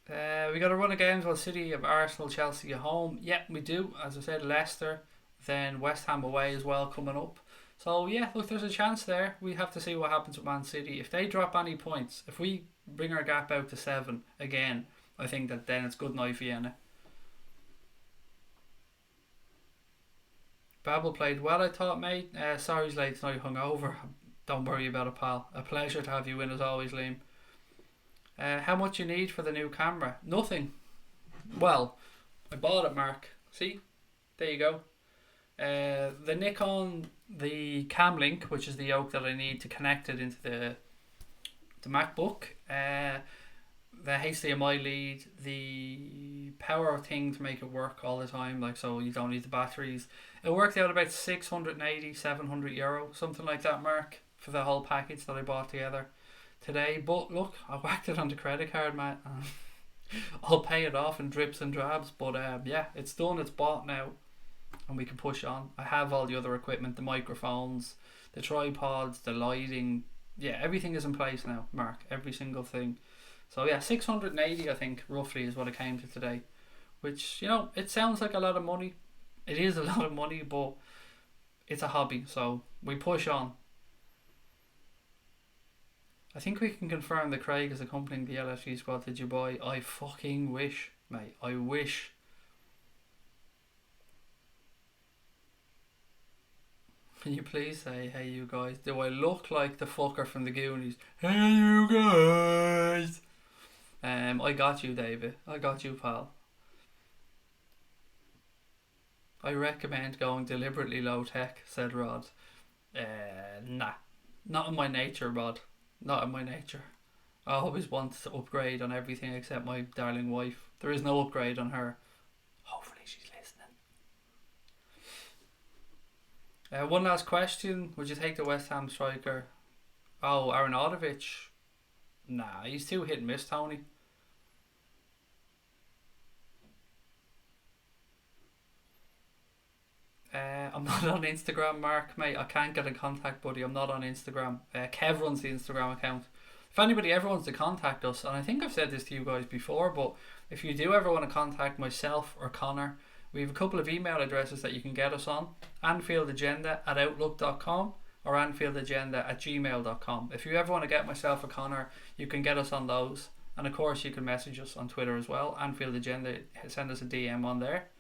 We got a run of games. Well, City of Arsenal, Chelsea at home. Yeah, we do. As I said, Leicester, then West Ham away as well coming up. So yeah, look, there's a chance there. We have to see what happens with Man City. If they drop any points, if we bring our gap out to 7 again, I think that then it's good night Vienna. Babel played well, I thought, mate. Sorry he's late tonight, hungover. Don't worry about it, pal. A pleasure to have you in as always, Liam. How much you need for the new camera? Nothing. Well, I bought it, Mark. See? There you go. The Nikon, the cam link, which is the yoke that I need to connect it into the MacBook, the HDMI lead, the power thing to make it work all the time, like, so you don't need the batteries. It worked out about 680, 700 euro, something like that, Mark, for the whole package that I bought together today. But look, I whacked it on the credit card, man. I'll pay it off in drips and drabs, but yeah, it's done, it's bought now, and we can push on. I have all the other equipment, the microphones, the tripods, the lighting. Yeah, everything is in place now, Mark, every single thing. So yeah, 680 I think roughly is what it came to today, which, you know, it sounds like a lot of money. It is a lot of money, but it's a hobby, so we push on. I think we can confirm that Craig is accompanying the LFC squad to Dubai. I fucking wish, mate. I wish. Can you please say, hey you guys? Do I look like the fucker from the Goonies? Hey you guys! I got you, David. I got you, pal. I recommend going deliberately low tech, said Rod. Nah. Not in my nature, Rod. Not in my nature. I always want to upgrade on everything except my darling wife. There is no upgrade on her. Hopefully she's listening. One last question. Would you take the West Ham striker? Oh, Aronovich? Nah, he's too hit and miss, Tony. I'm not on Instagram, Mark, mate. I can't get in contact, buddy. I'm not on Instagram. Kev runs the Instagram account. If anybody ever wants to contact us, and I think I've said this to you guys before, but if you do ever want to contact myself or Connor, we have a couple of email addresses that you can get us on. AnfieldAgenda@outlook.com or AnfieldAgenda@gmail.com. If you ever want to get myself or Connor, you can get us on those. And of course you can message us on Twitter as well. Anfield Agenda, send us a DM on there.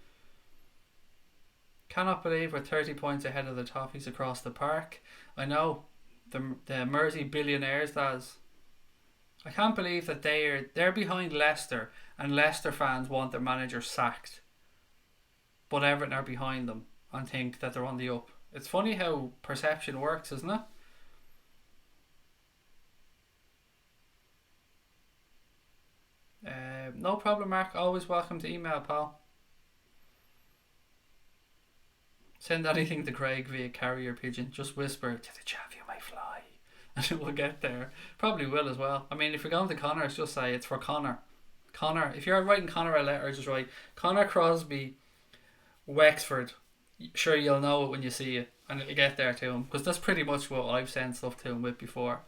Cannot believe we're 30 points ahead of the Toffees across the park. I know. the Mersey billionaires, does. I can't believe that they're behind Leicester, and Leicester fans want their manager sacked, but Everton are behind them and think that they're on the up. It's funny how perception works, isn't it? No problem, Mark. Always welcome to email, pal. Send anything to Craig via carrier pigeon. Just whisper to the chav you may fly, and it will get there. Probably will as well. I mean, if you're going to Connor, just say it's for Connor. Connor. If you're writing Connor a letter, just write Connor Crosby, Wexford. Sure, you'll know it when you see it, and it'll get there to him, because that's pretty much what I've sent stuff to him with before.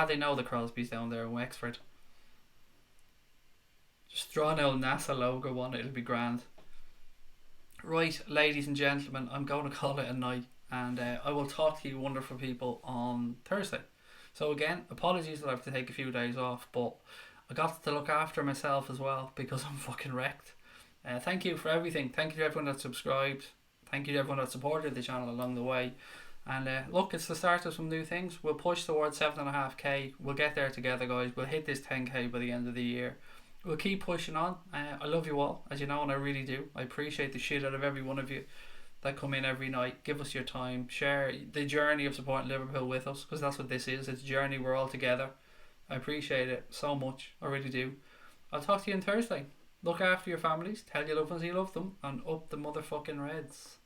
They know the Crosby's down there in Wexford. Just draw an old NASA logo on it, it'll be grand. Right, ladies and gentlemen, I'm going to call it a night, and I will talk to you wonderful people on Thursday. So again, apologies that I have to take a few days off, but I got to look after myself as well because I'm fucking wrecked. Thank you for everything. Thank you to everyone that subscribed. Thank you to everyone that supported the channel along the way. And look, it's the start of some new things. We'll push towards 7.5k. We'll get there together, guys. We'll hit this 10k by the end of the year. We'll keep pushing on. I love you all, as you know, and I really do. I appreciate the shit out of every one of you that come in every night. Give us your time. Share the journey of supporting Liverpool with us, because that's what this is. It's a journey. We're all together. I appreciate it so much. I really do. I'll talk to you on Thursday. Look after your families. Tell your loved ones you love them. And up the motherfucking Reds.